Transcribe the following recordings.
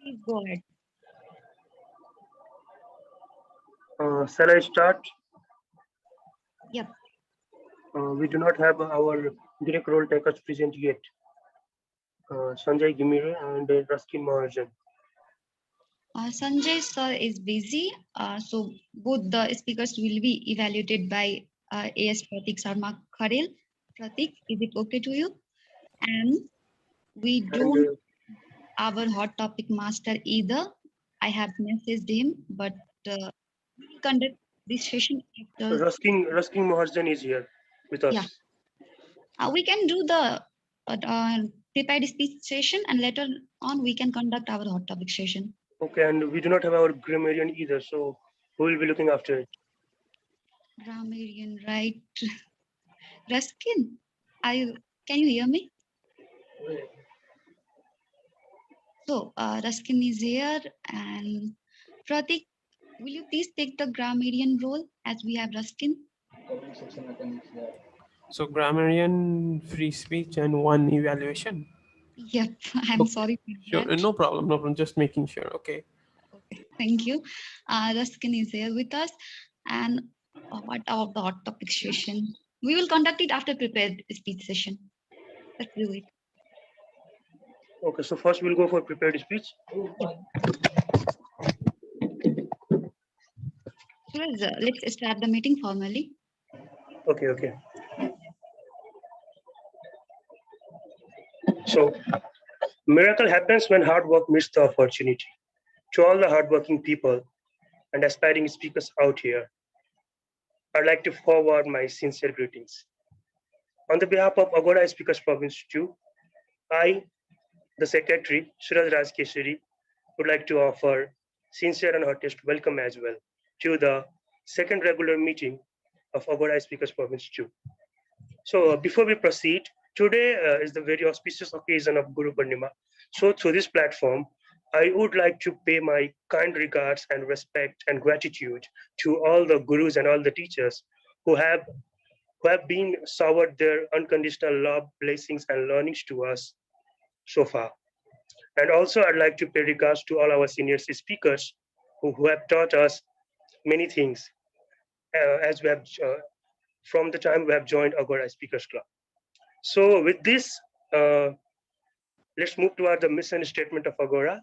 Please go ahead. Shall I start? Yep. We do not have our direct role takers present yet. Sanjay Gimire and Ruskin Mahajan. Sanjay sir is busy, so both the speakers will be evaluated by AS Pratik Sharma Kharel. Pratik, is it okay to you? And we don't our hot topic master either. I have messaged him, but we will conduct this session after. Ruskin Mahajan is here with us. Yeah. We can do the prepared speech session, and later on we can conduct our hot topic session. Okay, and we do not have our grammarian either, so who will be looking after it? Grammarian, right? Ruskin, can you hear me? So Ruskin is here, and Pratik, will you please take the grammarian role as we have Ruskin? So grammarian, free speech, and one evaluation. Yep, I'm sorry for Sure, that. no problem, no problem. Just making sure. Okay. Okay, thank you. Ruskin is here with us, and what about the hot topic session? We will conduct it after prepared speech session. Let's do it. Okay, so first we'll go for prepared speech. So let's start the meeting formally. Okay. So, miracle happens when hard work meets the opportunity. To all the hardworking people and aspiring speakers out here, I'd like to forward my sincere greetings. On the behalf of Agora Speakers Province 2, I, the Secretary, Suraj Raj Keshari, would like to offer sincere and hottest welcome as well to the second regular meeting of Agora Speakers Province 2. So before we proceed, today is the very auspicious occasion of Guru Purnima. So through this platform, I would like to pay my kind regards and respect and gratitude to all the gurus and all the teachers who have been showered their unconditional love, blessings, and learnings to us so far. And also, I'd like to pay regards to all our senior speakers who have taught us many things as we have from the time we have joined Agora Speakers Club. So with this, let's move toward the mission statement of Agora,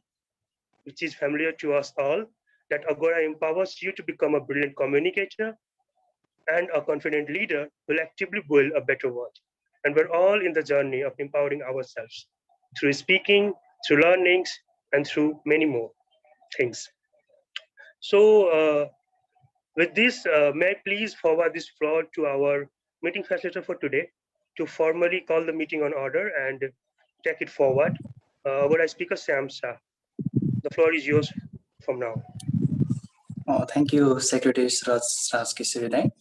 which is familiar to us all, that Agora empowers you to become a brilliant communicator and a confident leader who will actively build a better world. And we're all in the journey of empowering ourselves through speaking, through learnings, and through many more things. So with this, may I please forward this floor to our meeting facilitator for today to formally call the meeting on order and take it forward. Our speaker, Sam Shah. The floor is yours from now. Thank you, Secretary Raj Keshari.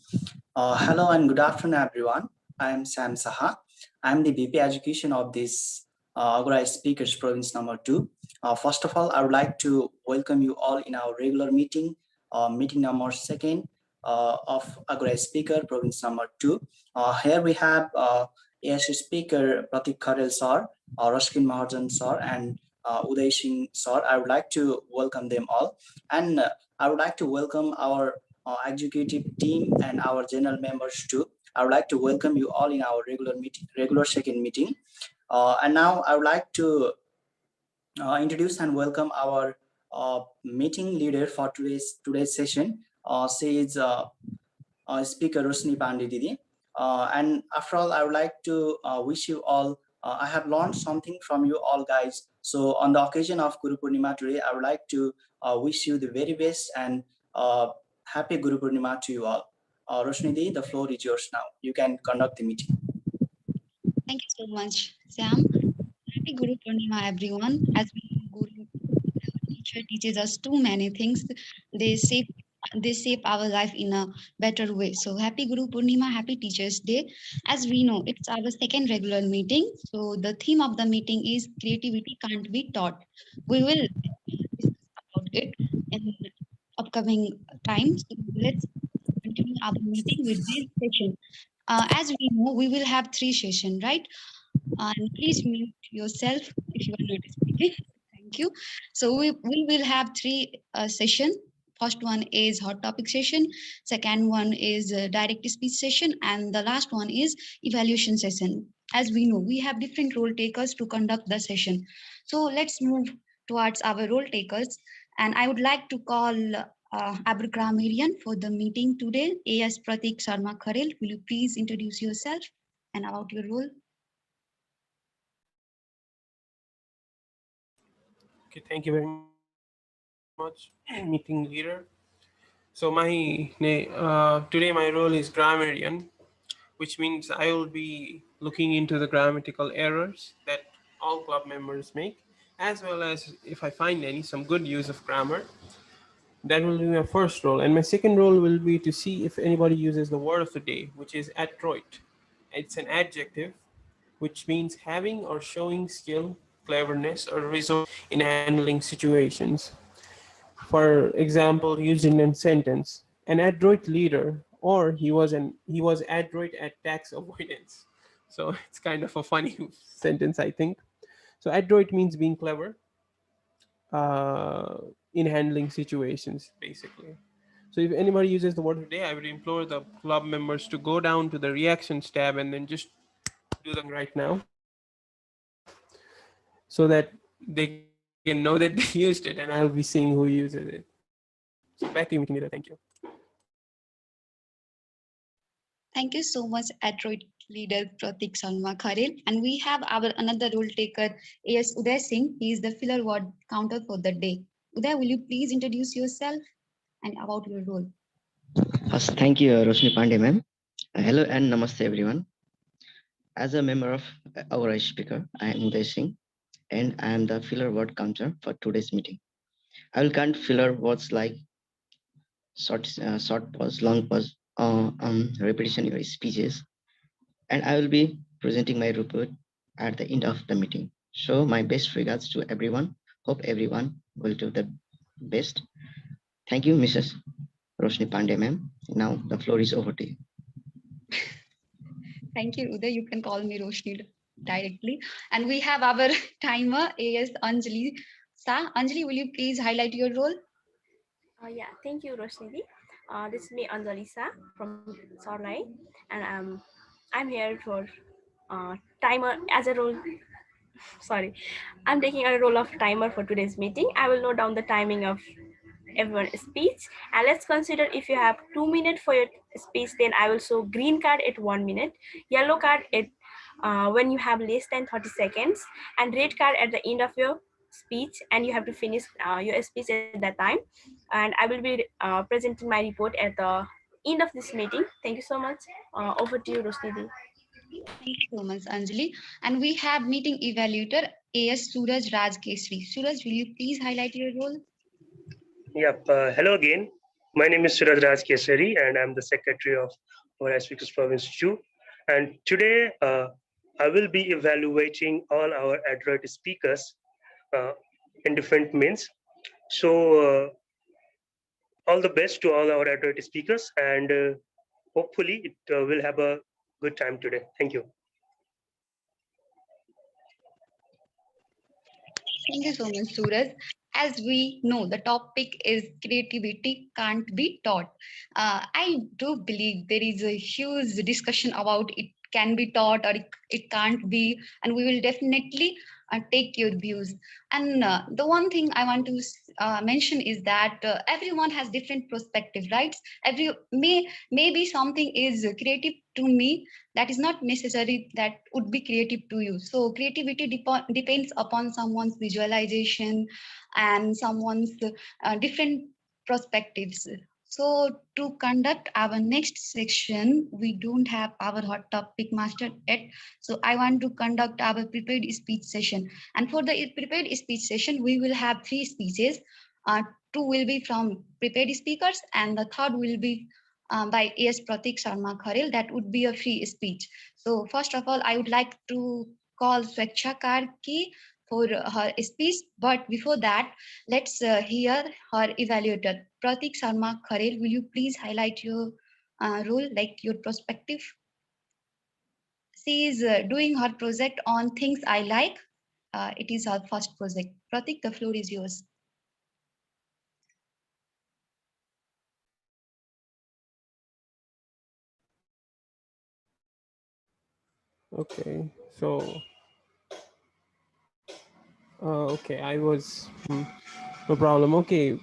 Hello and good afternoon, everyone. I am Sam Saha. I am the VP Education of this Agora Speakers Province number 2. First of all, I would like to welcome you all in our regular meeting, meeting number 2 of Agora Speaker Province number 2. Here we have AS Speaker Pratik Kharel sir, Ruskin Mahajan sir, and Uday Singh sir. I would like to welcome them all, and I would like to welcome our executive team and our general members too. I would like to welcome you all in our regular second meeting. And now I would like to introduce and welcome our meeting leader for today's session. She is Speaker Rosni Pandey Didi. And after all, I would like to wish you all. I have learned something from you all, guys. So on the occasion of Guru Purnima today, I would like to wish you the very best and happy Guru Purnima to you all. Rosni Didi, the floor is yours now. You can conduct the meeting. Thank you so much, Sam. Happy Guru Purnima, everyone. As we know, Guru teacher teaches us too many things. They shape our life in a better way. So happy Guru Purnima, happy Teachers Day. As we know, it's our second regular meeting. So the theme of the meeting is creativity can't be taught. We will discuss about it in upcoming times. So let's continue our meeting with this session. As we know, we will have 3 sessions, right? And please mute yourself if you are not speaking. Thank you. So we will have three sessions. First one is hot topic session. Second one is direct speech session, and the last one is evaluation session. As we know, we have different role takers to conduct the session. So let's move towards our role takers. And I would like to call our grammarian for the meeting today. AS Pratik Sharma Kharel, will you please introduce yourself and about your role? Okay, thank you very much, meeting leader. So today my role is grammarian, which means I will be looking into the grammatical errors that all club members make, as well as if I find any some good use of grammar. That will be my first role, and my second role will be to see if anybody uses the word of the day, which is adroit. It's an adjective, which means having or showing skill, cleverness, or resource in handling situations. For example, used in a sentence, an adroit leader, or he was adroit at tax avoidance. So it's kind of a funny sentence, I think. So adroit means being clever uh, in handling situations, basically. So if anybody uses the word today, I would implore the club members to go down to the reactions tab and then just do them right now, so that they can know that they used it, and I'll be seeing who uses it. So back to you, meeting leader. Thank you. Thank you so much, Adroit leader Pratik Sharma Kharel. And we have our another role taker, AS Uday Singh. He is the filler word counter for the day. Uday, will you please introduce yourself and about your role? Thank you, Roshni Pandey, ma'am. Hello and namaste, everyone. As a member of our speaker, I am Uday Singh, and I am the filler word counter for today's meeting. I will count filler words like short pause, long pause, repetition in your speeches, and I will be presenting my report at the end of the meeting. So my best regards to everyone. Hope everyone will do the best. Thank you, Mrs. Roshni Pandey, ma'am. Now the floor is over to you. Thank you, Uday. You can call me Roshni directly. And we have our timer, AS Anjali Sa. Anjali, will you please highlight your role? Yeah, thank you, Roshni. This is me, Anjalisa from Sornai, and I'm here for timer as a role. Sorry, I'm taking a role of timer for today's meeting. I will note down the timing of everyone's speech, and let's consider if you have 2 minutes for your speech, then I will show green card at 1 minute, yellow card at when you have less than 30 seconds, and red card at the end of your speech, and you have to finish your speech at that time. And I will be presenting my report at the end of this meeting. Thank you so much. Over to you, Rosnidi. Thank you so much, Anjali. And we have meeting evaluator, AS Suraj Raj Kesri. Suraj, will you please highlight your role? Yep. Hello again. My name is Suraj Raj Kesari, and I'm the secretary of our Speakers Club Institute. And today, I will be evaluating all our adroit speakers uh, in different means. So, all the best to all our adroit speakers, and hopefully, it will have a good time today. Thank you. Thank you so much, Suraj. As we know, the topic is creativity can't be taught. I do believe there is a huge discussion about it can be taught or it can't be, and we will definitely take your views. And the one thing I want to mention is that everyone has different perspective, right? Maybe something is creative to me that is not necessary that would be creative to you. So creativity depends upon someone's visualization and someone's different perspectives. So to conduct our next section, we don't have our hot topic master yet. So I want to conduct our prepared speech session. And for the prepared speech session, we will have three speeches. Two will be from prepared speakers and the third will be by AS Pratik Sharma Kharel. That would be a free speech. So first of all, I would like to call Sweksha Karki for her speech. But before that, let's hear her evaluator. Pratik Sharma Kharel, will you please highlight your role, like your perspective? She is doing her project on things I like. It is her first project. Pratik, the floor is yours. Okay, so okay, I was no problem. Okay,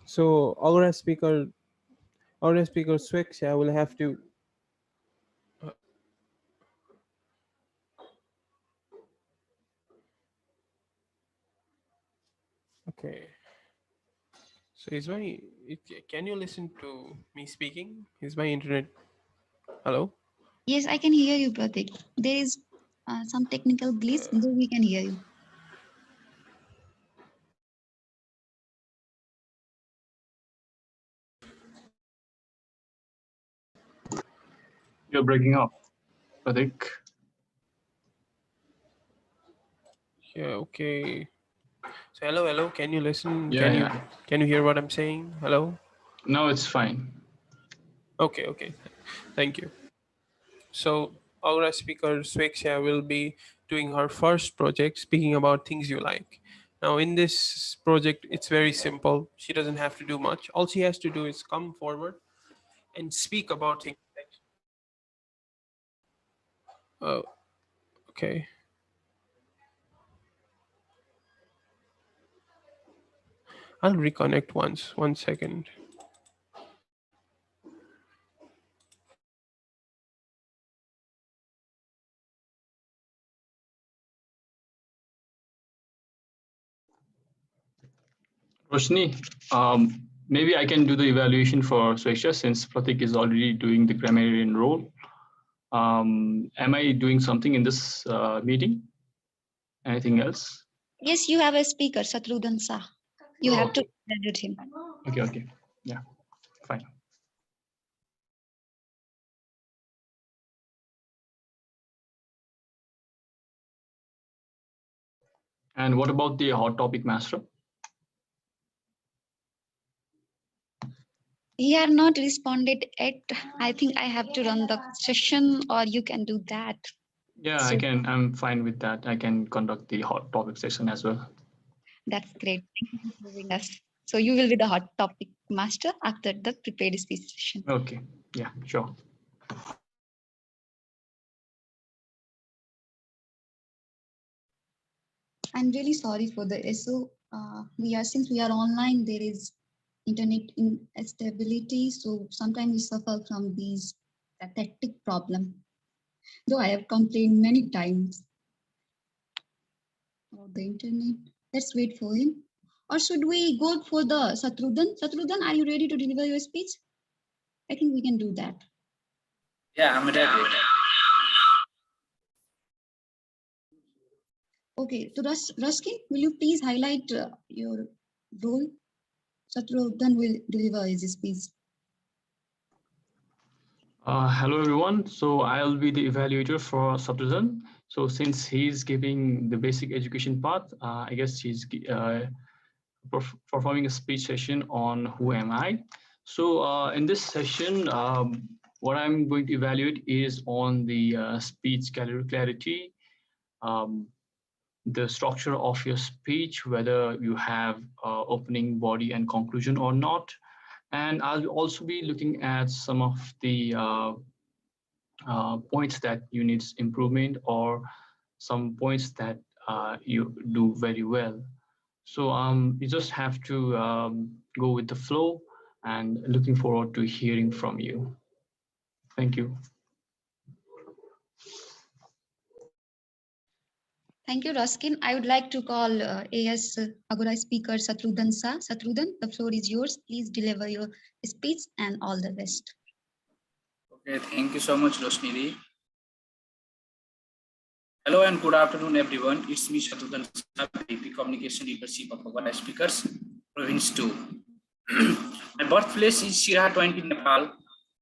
so Agora speaker switch. I will have to. Okay, so is my can you listen to me speaking? Is my internet? Hello. Yes, I can hear you, Pratik. There is some technical glitch, though we can hear you. You're breaking up, Pratik. Yeah. Okay. So hello. Can you listen? Yeah. Can you hear what I'm saying? Hello. Now it's fine. Okay. Thank you. So our speaker Sweksha will be doing her first project, speaking about things you like. Now in this project, it's very simple. She doesn't have to do much. All she has to do is come forward and speak about things. Oh, okay. I'll reconnect once. 1 second. Roshni, maybe I can do the evaluation for Sweksha since Pratik is already doing the grammarian role. Am I doing something in this meeting? Anything else? Yes, you have a speaker, Satrudhan Shah. You have to Okay. evaluate him. Okay. Yeah, fine. And what about the hot topic master? He had not responded yet. I think I have to run the session, or you can do that. Yeah, So I'm fine with that. I can conduct the hot topic session as well. that's great. Thank you for serving us. So you will be the hot topic master after the prepared speech session. Okay, yeah, sure. I'm really sorry for the issue. Since we are online, there is internet instability, so sometimes we suffer from these tactic problem. Though I have complained many times about the internet. Let's wait for him. Or should we go for the Satrudhan? Satrudhan, are you ready to deliver your speech? I think we can do that. Yeah, I'm ready. Okay, so Ruskin, will you please highlight your role? Satrudhan will deliver his speech. Hello everyone. So I'll be the evaluator for Satrudhan. So since he's giving the basic education part, I guess he's performing a speech session on who am I. So in this session, what I'm going to evaluate is on the speech clarity, the structure of your speech, whether you have opening, body, and conclusion or not. And I'll also be looking at some of the points that you need improvement or some points that you do very well. So you just have to go with the flow and looking forward to hearing from you. Thank you. Thank you, Ruskin. I would like to call AS Agora speaker Satrudhan Shah. Satrudhan, the floor is yours. Please deliver your speech and all the rest. Okay, thank you so much, Roshni. Hello and good afternoon, everyone. It's me, Satrudhan Shah, VP Communication Leadership of Agora Speakers, Province 2. My birthplace is Sirhat 20, Nepal.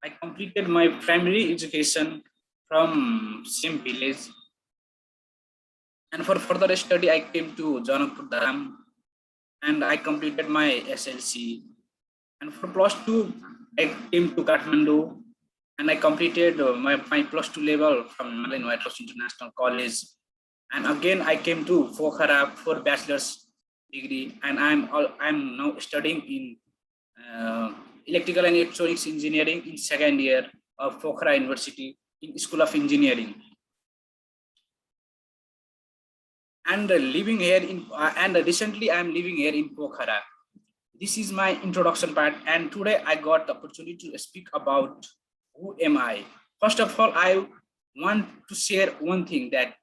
I completed my primary education from same village. And for further study, I came to Janakpur Dharam and I completed my SLC. And for plus 2, I came to Kathmandu and I completed my +2 level from Malin Whitehouse International College. And again, I came to Pokhara for bachelor's degree, and I'm now studying in electrical and electronics engineering in second year of Pokhara University in School of Engineering. And living here in and recently I'm living here in Pokhara. This is my introduction part, and today I got the opportunity to speak about who am I. First of all, I want to share one thing that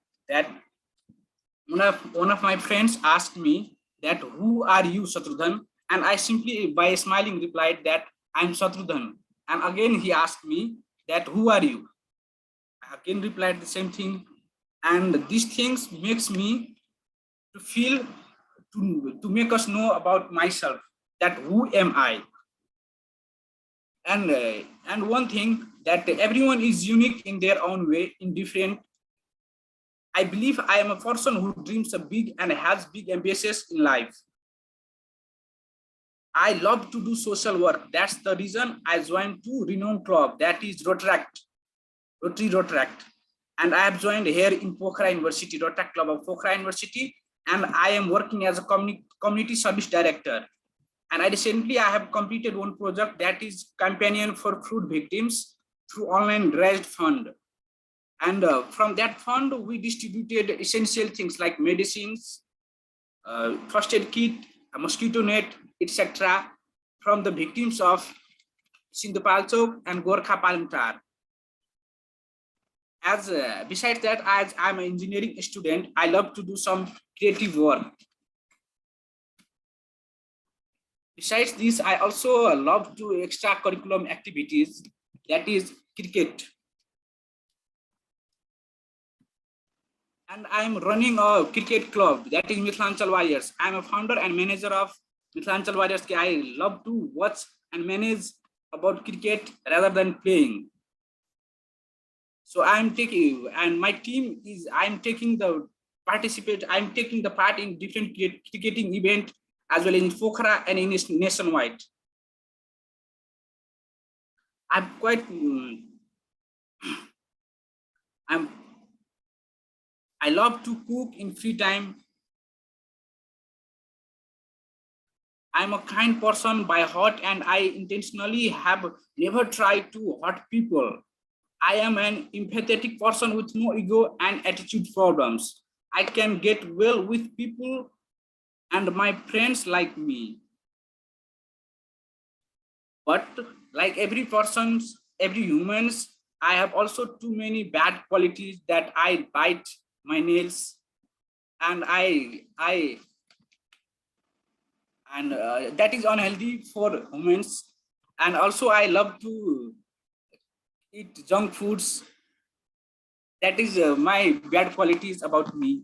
one of my friends asked me that who are you, Shatrudhan? And I simply by smiling replied that I'm Shatrudhan. And again he asked me that who are you? I again replied the same thing, and these things makes me to feel to make us know about myself, that who am I. And one thing that everyone is unique in their own way, in different. I believe I am a person who dreams big and has big ambitions in life. I love to do social work. That's the reason I joined two renowned club, that is Rotary. And I have joined here in Pokhara University, Rotary Club of Pokhara University, and I am working as a community service director. And I have completed one project, that is Companion for Flood Victims through online raised fund. And from that fund, we distributed essential things like medicines, first aid kit, a mosquito net, etc. from the victims of Sindhupalchok and Gorkha Palantar. As besides that, as I'm an engineering student, I love to do some creative work. Besides this, I also love to extracurriculum activities, that is cricket. And I'm running a cricket club, that is Mithilanchal Warriors. I'm a founder and manager of Mithilanchal Warriors. I love to watch and manage about cricket rather than playing. So I'm taking, and my team is, I'm taking the part in different cricketing event as well as in Pokhara and in nationwide. I'm quite, I love to cook in free time. I'm a kind person by heart, and I intentionally have never tried to hurt people. I am an empathetic person with no ego and attitude problems. I can get well with people and my friends like me. But like every person's, every human's, I have also too many bad qualities that I bite my nails, and that is unhealthy for humans. And also I love to eat junk foods. That is my bad qualities about me.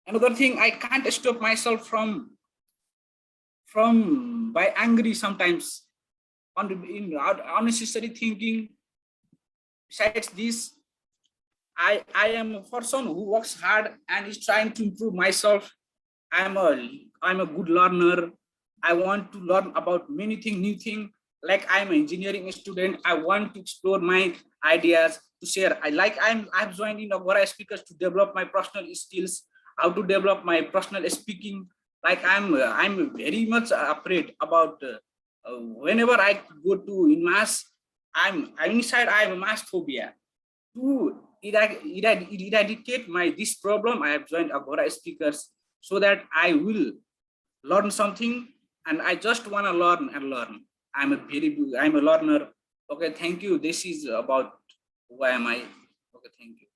Another thing, I can't stop myself from by angry sometimes in unnecessary thinking. Besides this, I am a person who works hard and is trying to improve myself. I'm a good learner. I want to learn about many things, new things. Like I'm an engineering student, I want to explore my ideas to share. I've joined in Agora speakers to develop my personal skills, how to develop my personal speaking. Like I'm very much afraid about whenever I go to in mass. I'm inside. I have a mass phobia. To eradicate this problem, I have joined Agora speakers so that I will learn something, and I just want to learn and learn. I'm a learner. Okay, thank you. This is about who am I. Okay, thank you.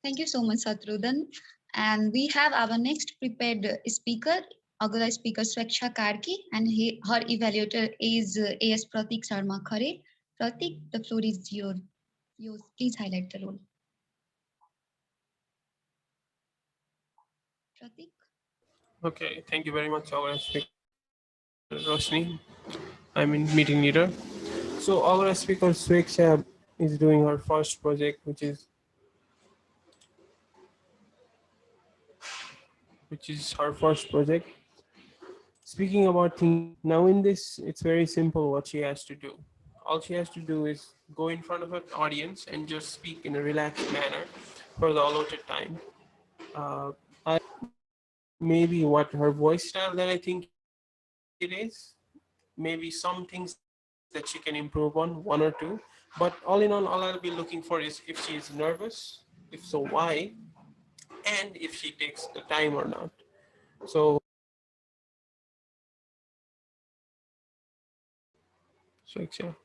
Thank you so much, Shatrudhan. And we have our next prepared speaker, Agora speaker Sweksha Karki, and her evaluator is AS Pratik Sharma Khare. Pratik, the floor is yours. Please highlight the role. Pratik? Okay, thank you very much, our speaker Roshni. I'm in meeting leader. So our speaker Sweksha is doing her first project, which is her first project. Speaking about things, now in this, it's very simple what she has to do. All she has to do is go in front of an audience and just speak in a relaxed manner for the allotted time. I maybe what her voice style that I think it is, maybe some things that she can improve on, one or two. But all in all I'll be looking for is if she is nervous, if so, why, and if she takes the time or not. So, Swiksha.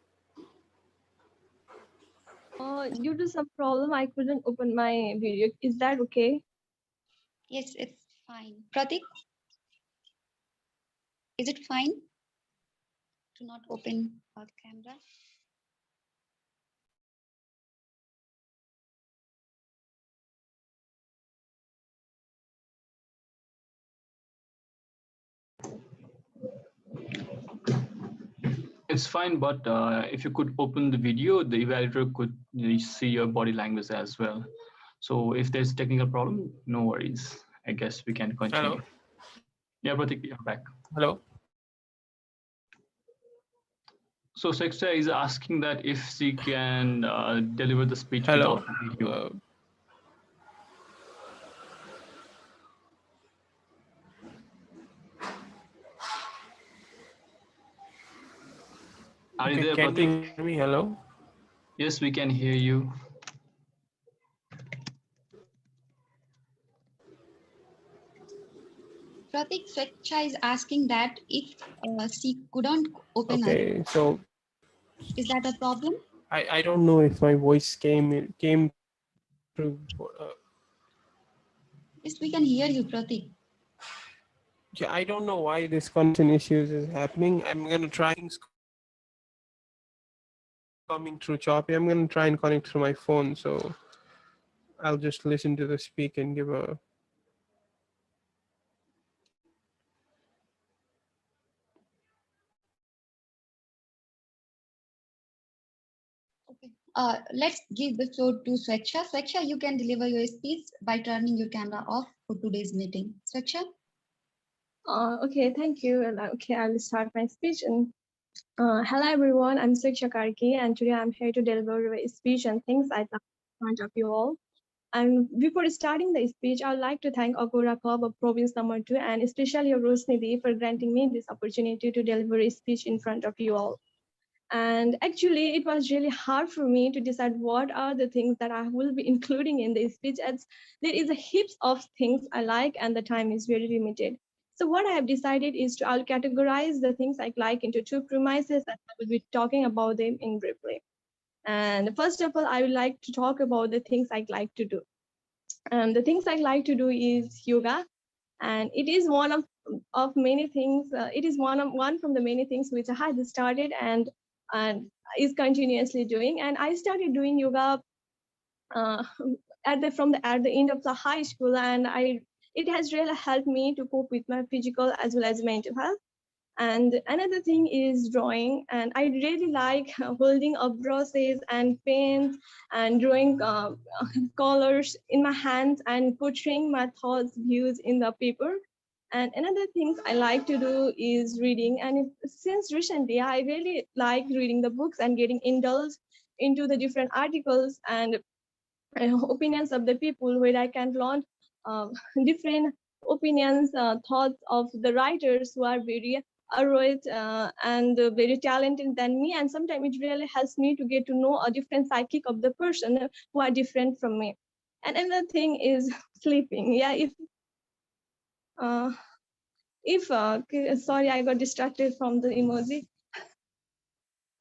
Due to some problem, I couldn't open my video. Is that okay? Yes, it's fine. Pratik, is it fine to not open the camera? It's fine, but if you could open the video, the evaluator could see your body language as well. So if there's a technical problem, no worries. I guess we can continue. Hello. Yeah, Pratik, you're back. Hello. So Sexa is asking that if she can deliver the speech Hello. without video. Are you there, Can Pratik? you hear me? Hello. Yes, we can hear you. Pratik, Sweksha is asking that if she couldn't open her, Okay, so is that a problem? I don't know if my voice came through. Yes, we can hear you, Pratik. Yeah, I don't know why this connection issues is happening. I'm gonna try things coming through choppy. I'm gonna try and connect through my phone, so I'll just listen to the speak and give a. Okay. Let's give the floor to Sweksha. Sweksha, you can deliver your speech by turning your camera off for today's meeting. Sweksha? Okay, thank you. And okay, I will start my speech. And hello, everyone. I'm Swiksha Karki, and today I'm here to deliver a speech and things I thought in front of you all. And before starting the speech, I would like to thank Agora Club of Province Number 2 and especially Rosnidhi for granting me this opportunity to deliver a speech in front of you all. And actually, it was really hard for me to decide what are the things that I will be including in the speech, as there is a heaps of things I like and the time is very limited. So what I have decided is I'll categorize the things I like into two premises and I will be talking about them in briefly. And first of all, I would like to talk about the things I like to do. And the things I like to do is yoga, and it is one of many things. It is one from the many things which I had started and is continuously doing. And I started doing yoga uh, at the end of the high school, and it has really helped me to cope with my physical as well as mental health. And another thing is drawing, and I really like holding up brushes and pens and drawing colors in my hands and portraying my thoughts, views in the paper. And another thing I like to do is reading. And since recently, I really like reading the books and getting indulged into the different articles and opinions of the people, where I can learn um, different opinions, thoughts of the writers who are very adroit and very talented than me. And sometimes it really helps me to get to know a different psychic of the person who are different from me. And another thing is sleeping. Yeah, uh, if sorry, I got distracted from the emoji.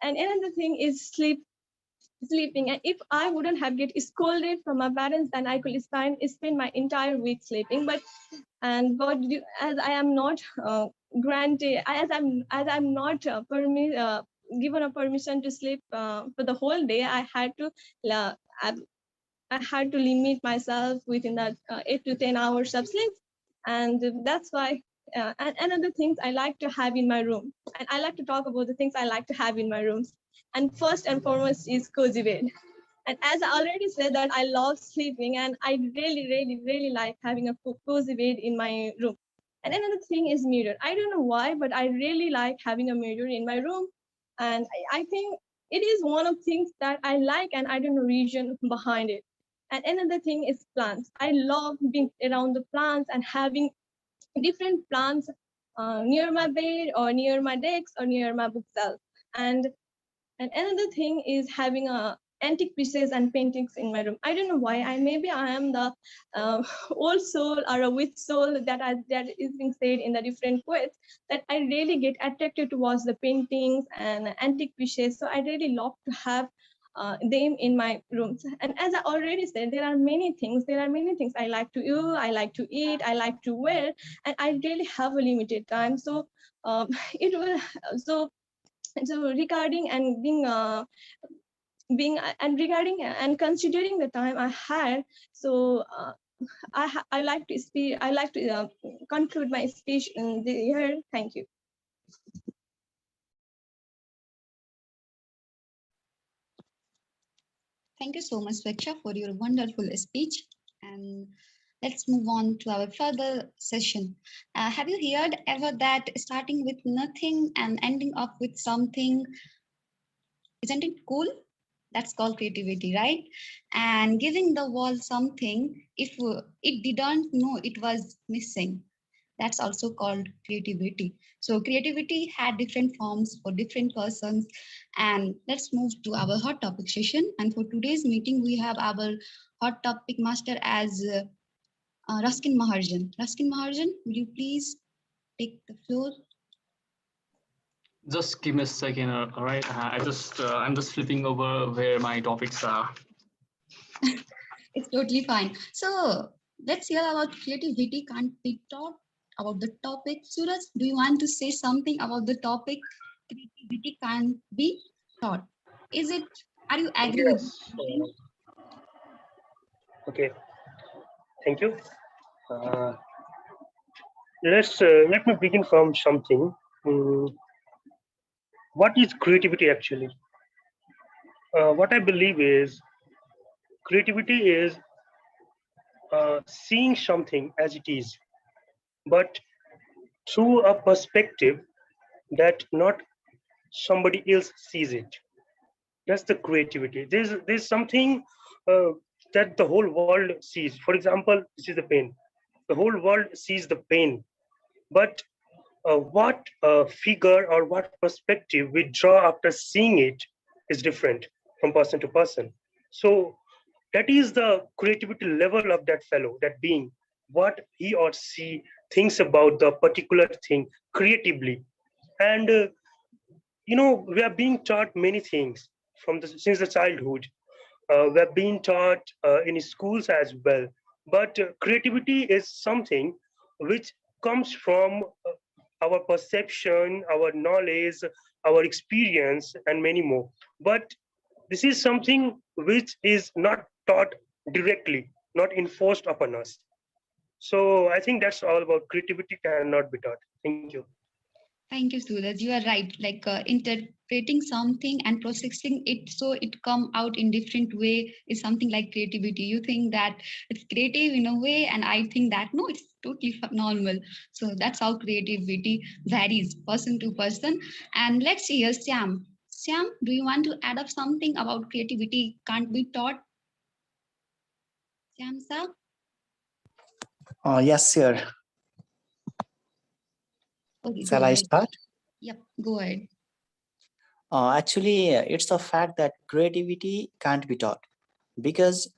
And another thing is sleeping. And if I wouldn't have get scolded from my parents, then I could spend my entire week sleeping. But as I am not granted, as I'm not given a permission to sleep for the whole day, uh, I, I had to limit myself within that 8 to 10 hours of sleep. And that's why and another things I like to have in my room, and I like to talk about the things I like to have in my rooms. And first and foremost is cozy bed. And as I already said that I love sleeping, and I really, really, really like having a cozy bed in my room. And another thing is mirror. I don't know why, but I really like having a mirror in my room. And I think it is one of things that I like, and I don't know reason behind it. And another thing is plants. I love being around the plants and having different plants near my bed or near my desk or near my bookshelf. And another thing is having a antique pieces and paintings in my room. I don't know why. Maybe I am the old soul or a witch soul that is being said in the different poets, that I really get attracted towards the paintings and antique pieces. So I really love to have them in my rooms. And as I already said, there are many things. There are many things I like to do. I like to eat. I like to wear, and I really have a limited time. So it will so regarding and being and regarding and considering the time I had, so I like to speak. I like to conclude my speech in the here. Thank you. Thank you so much, Sweksha, for your wonderful speech. And let's move on to our further session. Have you heard ever that starting with nothing and ending up with something, isn't it cool? That's called creativity, right? And giving the world something if it didn't know it was missing. That's also called creativity. So creativity had different forms for different persons. And let's move to our hot topic session. And for today's meeting, we have our hot topic master as Ruskin Maharjan. Ruskin Maharjan, will you please take the floor? Just give me a second, all right? I'm just flipping over where my topics are. It's totally fine. So let's hear about creativity can't be taught, about the topic. Suraj, do you want to say something about the topic? Creativity can't be taught. Is it? Are you agree with Yes. me? Okay. Thank you. Uh, let me begin from something. Mm, what is creativity actually? What I believe is creativity is seeing something as it is, but through a perspective that not somebody else sees it. That's the creativity. There's something uh, that the whole world sees. For example, this is the pain. The whole world sees the pain, but what figure or what perspective we draw after seeing it is different from person to person. So that is the creativity level of that fellow, that being, what he or she thinks about the particular thing creatively. And we are being taught many things since the childhood. We are being taught in schools as well. But creativity is something which comes from our perception, our knowledge, our experience, and many more. But this is something which is not taught directly, not enforced upon us. So I think that's all about creativity cannot be taught. Thank you. Thank you, Suraj. You are right. Like interpreting something and processing it so it come out in different way is something like creativity. You think that it's creative in a way, and I think that no, it's totally normal. So that's how creativity varies person to person. And let's see here, Syam. Syam, do you want to add up something about creativity can't be taught? Syam, sir? Yes, sir. Okay, Shall go I ahead. start? Yep, go ahead. Actually, it's a fact that creativity can't be taught, because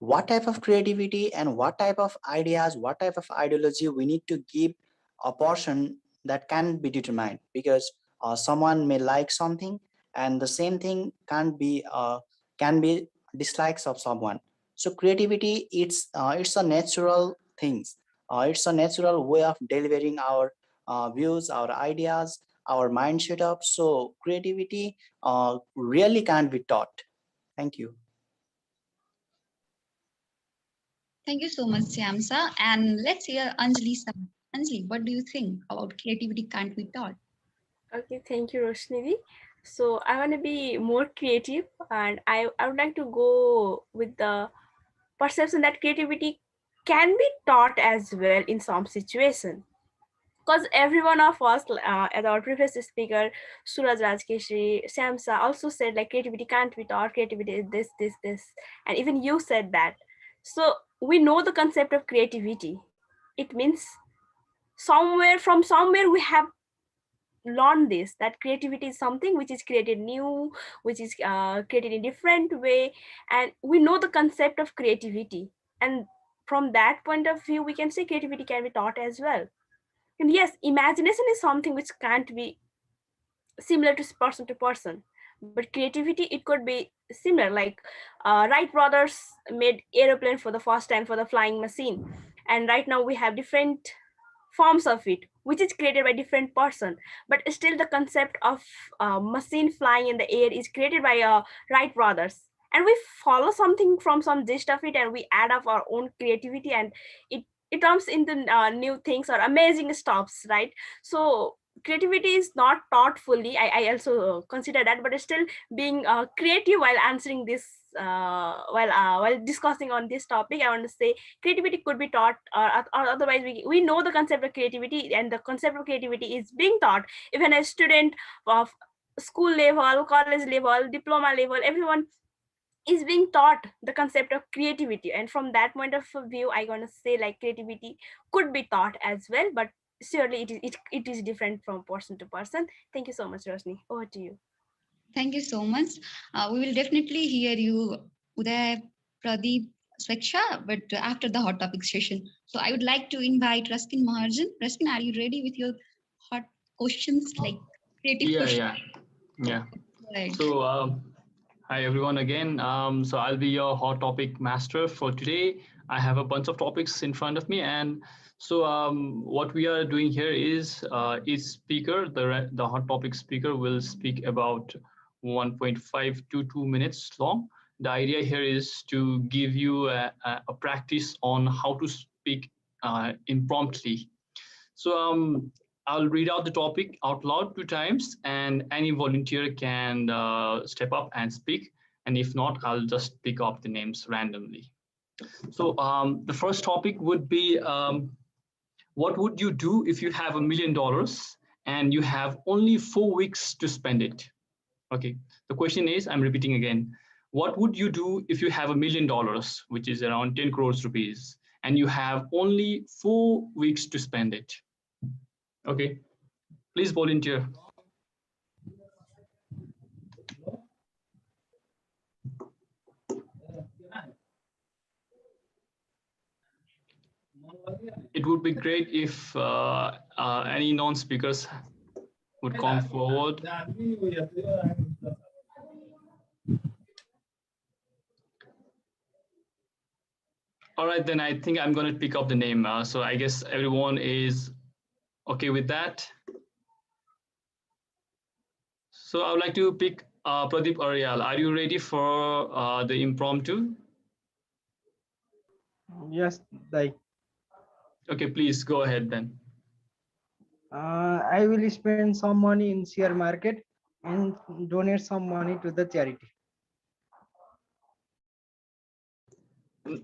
what type of creativity and what type of ideas, what type of ideology we need to give a portion, that can be determined, because someone may like something and the same thing can be dislikes of someone. So creativity, it's a natural things. It's a natural way of delivering our views, our ideas, our mind setup. So creativity really can't be taught. Thank you. Thank you so much, Syamsa. And let's hear Anjali. Anjali, what do you think about creativity can't be taught? Okay, thank you, Roshnidi. So I want to be more creative, and I would like to go with the perception that creativity can be taught as well in some situation. because every one of us, as our previous speaker Suraj Rajkeshri, Samsa also said like creativity can't be taught, creativity is this, and even you said that. So we know the concept of creativity. It means somewhere we have learned this, that creativity is something which is created new, which is created in different way, and we know the concept of creativity. And from that point of view we can say creativity can be taught as well. And yes, imagination is something which can't be similar to person, but creativity it could be similar. Like Wright brothers made aeroplane for the first time, for the flying machine, and right now we have different forms of it which is created by different person, but still the concept of machine flying in the air is created by Wright brothers, and we follow something from some gist of it and we add up our own creativity, and it comes into new things or amazing stuffs, right? So creativity is not taught fully. I also consider that, but still being creative while answering this while discussing on this topic, I want to say creativity could be taught, or otherwise we know the concept of creativity, and the concept of creativity is being taught even a student of school level, college level, diploma level, everyone is being taught the concept of creativity. And from that point of view I gonna say like creativity could be taught as well, but surely it is different from person to person. Thank you so much, Rosni. Over to you. Thank you so much. We will definitely hear you, Uday, Pradeep, Sweksha, but after the hot topic session. So I would like to invite Raskin Maharjan. Raskin, are you ready with your hot questions, like creative Yeah, questions? yeah, yeah. Right. So, hi everyone again. So I'll be your hot topic master for today. I have a bunch of topics in front of me, and so what we are doing here is each speaker, the hot topic speaker, will speak about 1.5 to 2 minutes long. The idea here is to give you a practice on how to speak impromptly. So I'll read out the topic out loud 2 times, and any volunteer can step up and speak. And if not, I'll just pick up the names randomly. So the first topic would be, what would you do if you have $1 million and you have only 4 weeks to spend it? Okay, the question is, I'm repeating again. What would you do if you have $1 million, which is around 10 crores rupees, and you have only 4 weeks to spend it? Okay, please volunteer. It would be great if any non-speakers would come forward. All right, then I think I'm going to pick up the name. So I guess everyone is okay with that. So I would like to pick Pradeep Aryal. Are you ready for the impromptu? Yes, like Okay, please go ahead then. I will spend some money in share market and donate some money to the charity.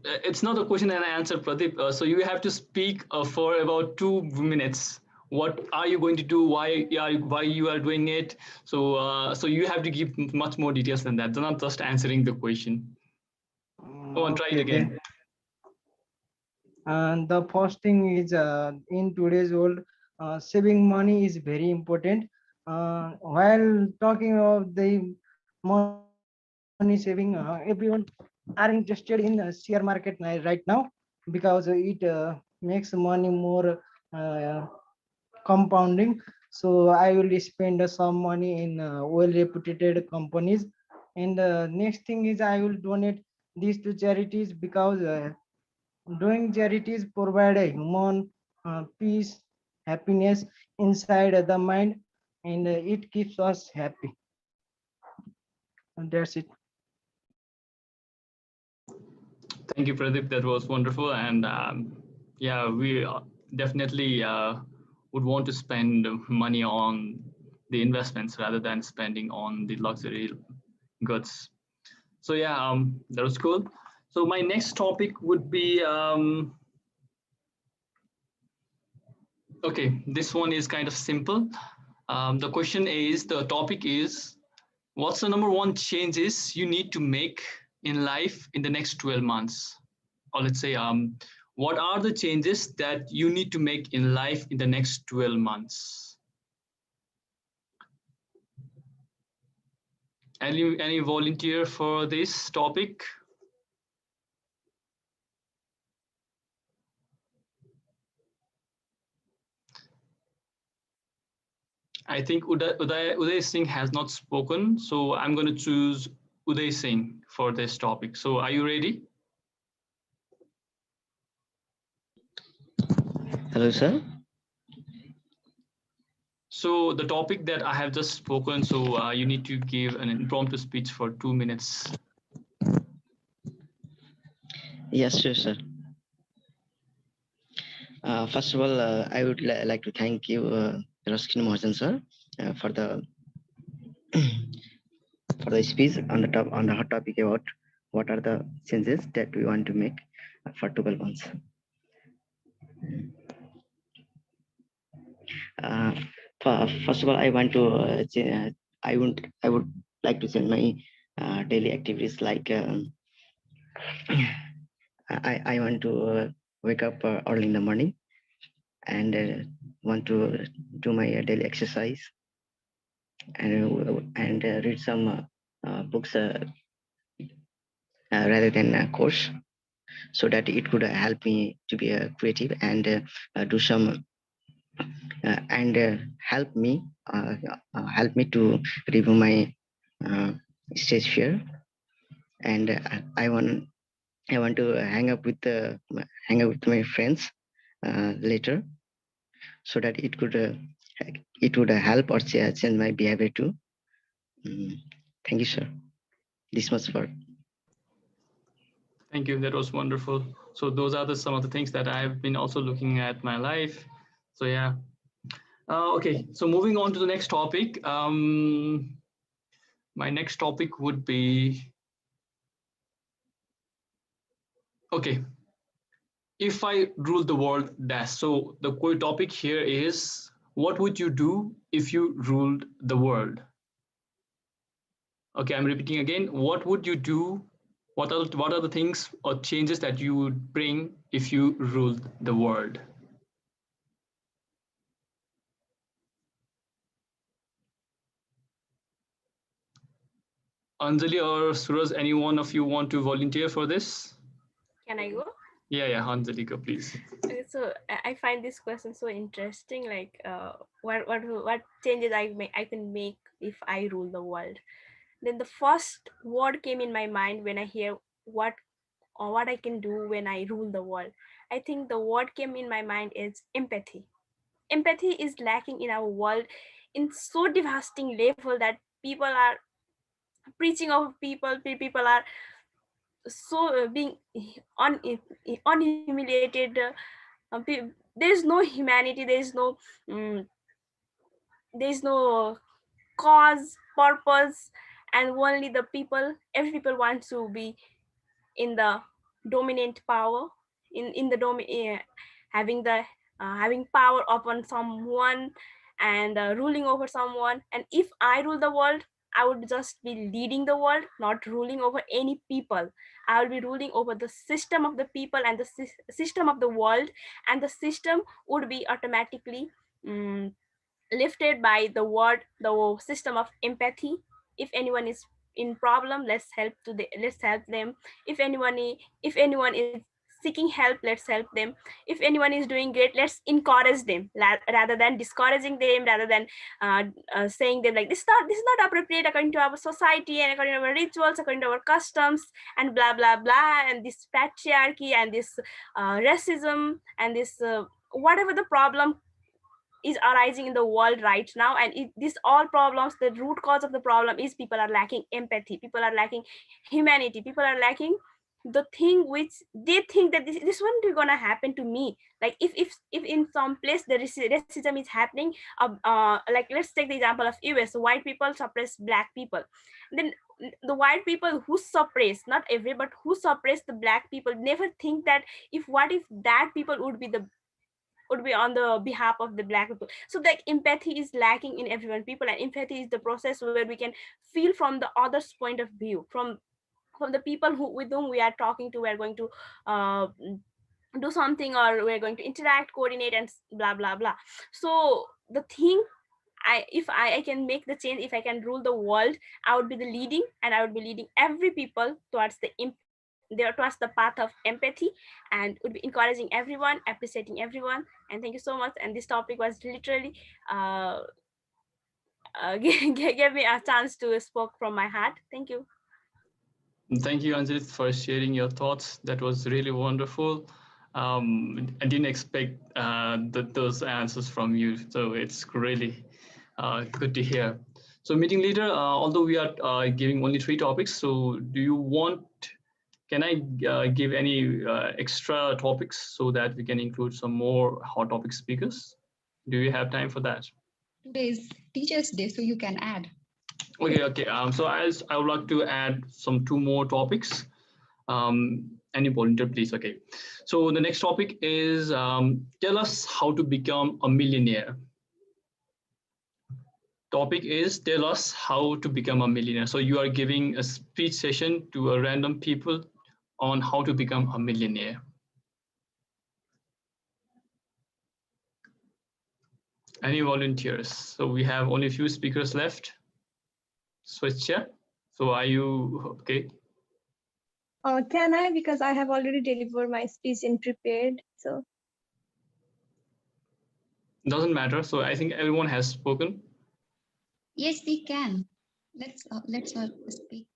It's not a question and answer, Pradeep. So you have to speak for about 2 minutes. What are you going to do? Why you are doing it? So so you have to give much more details than that. They're not just answering the question. Go on, try it Okay, again. and the first thing is in today's world, saving money is very important. While talking about the money saving, everyone are interested in share market right now because it makes money more uh, compounding. So I will spend some money in well reputed companies. And next thing is I will donate these to charities because doing charities provide a human peace, happiness inside the mind, and it keeps us happy. And that's it. Thank you, Pradeep. That was wonderful. And yeah, we definitely would want to spend money on the investments rather than spending on the luxury goods. So yeah, that was cool. So my next topic would be Okay, this one is kind of simple. The question is, the topic is, what's the number one changes you need to make in life in the next 12 months? Or let's say, what are the changes that you need to make in life in the next 12 months? Any volunteer for this topic? I think Uday Singh has not spoken, so I'm going to choose Uday Singh for this topic. So are you ready? Hello, sir. So the topic that I have just spoken, so you need to give an impromptu speech for 2 minutes. Yes, sure, sir. First of all, I would like to thank you, Raskin Mohan, sir, for the for the speech on the hot topic about what are the changes that we want to make for 12 months. Uh, First of all, I want to I would like to change my daily activities. Like I want to wake up early in the morning and want to do my daily exercise and read some books rather than a course, so that it could help me to be creative and do some and help me to remove my uh, stage fear. And I want to hang out with my friends later, so that it would help or change my behavior too. Thank you, sir. This much for. Thank you. That was wonderful. So those are some of the things that I've been also looking at my life. So yeah. Okay. So moving on to the next topic. My next topic would be, okay, if I ruled the world dash. So the core topic here is, what would you do if you ruled the world? Okay, I'm repeating again. What would you do? What are the things or changes that you would bring if you ruled the world? Anjali or Suraj, any one of you want to volunteer for this? Can I go? Yeah, Anjali, go please. So I find this question so interesting. Like, what changes I can make if I rule the world? Then the first word came in my mind when I hear what I can do when I rule the world. I think the word came in my mind is empathy. Empathy is lacking in our world in so devastating level that people are preaching over people. People are so being unhumiliated. There is no humanity. Um, there is no cause, purpose, and only the people. Every people wants to be in the dominant power, in the having the having power upon someone and ruling over someone. And if I rule the world, I would just be leading the world, not ruling over any people. I will be ruling over the system of the people and the system of the world, and the system would be automatically um, lifted by the system of empathy. If anyone is in problem, let's help them. If anyone is seeking help, let's help them. If anyone is doing great, let's encourage them, rather than discouraging them, rather than saying them like this is not appropriate according to our society and according to our rituals, according to our customs, and blah blah blah, and this patriarchy and this racism and this whatever the problem is arising in the world right now. And these all problems, the root cause of the problem is people are lacking empathy, people are lacking humanity, people are lacking the thing which they think that this won't gonna happen to me. Like if in some place the racism is happening, like let's take the example of US. White people suppress black people, then the white people who suppress, not every, but who suppress the black people, never think that if what if that people would be the would be on the behalf of the Black people. So like empathy is lacking in everyone people, and empathy is the process where we can feel from the other's point of view, from the people who with whom we are talking to. We are going to uh, do something, or we're going to interact, coordinate, and blah blah blah. So the thing, if I can make the change, if I can rule the world, I would be the leading, and I would be leading every people towards towards the path of empathy, and would be encouraging everyone, appreciating everyone. And thank you so much. And this topic was literally gave me a chance to speak from my heart. Thank you. Thank you, Anjali, for sharing your thoughts. That was really wonderful. I didn't expect those answers from you, so it's really good to hear. So, meeting leader, although we are giving only 3 topics, so do you want? Can I give any extra topics so that we can include some more hot topic speakers? Do you have time for that? Today is Teachers' Day, so you can add. Okay. So I would like to add some 2 more topics. Any volunteer, please. Okay. So the next topic is tell us how to become a millionaire. Topic is tell us how to become a millionaire. So you are giving a speech session to a random people on how to become a millionaire. Any volunteers? So we have only a few speakers left. Switcha. So are you okay? Can I? Because I have already delivered my speech in prepared. So Doesn't matter. So I think everyone has spoken. Yes, we can. Let's speak.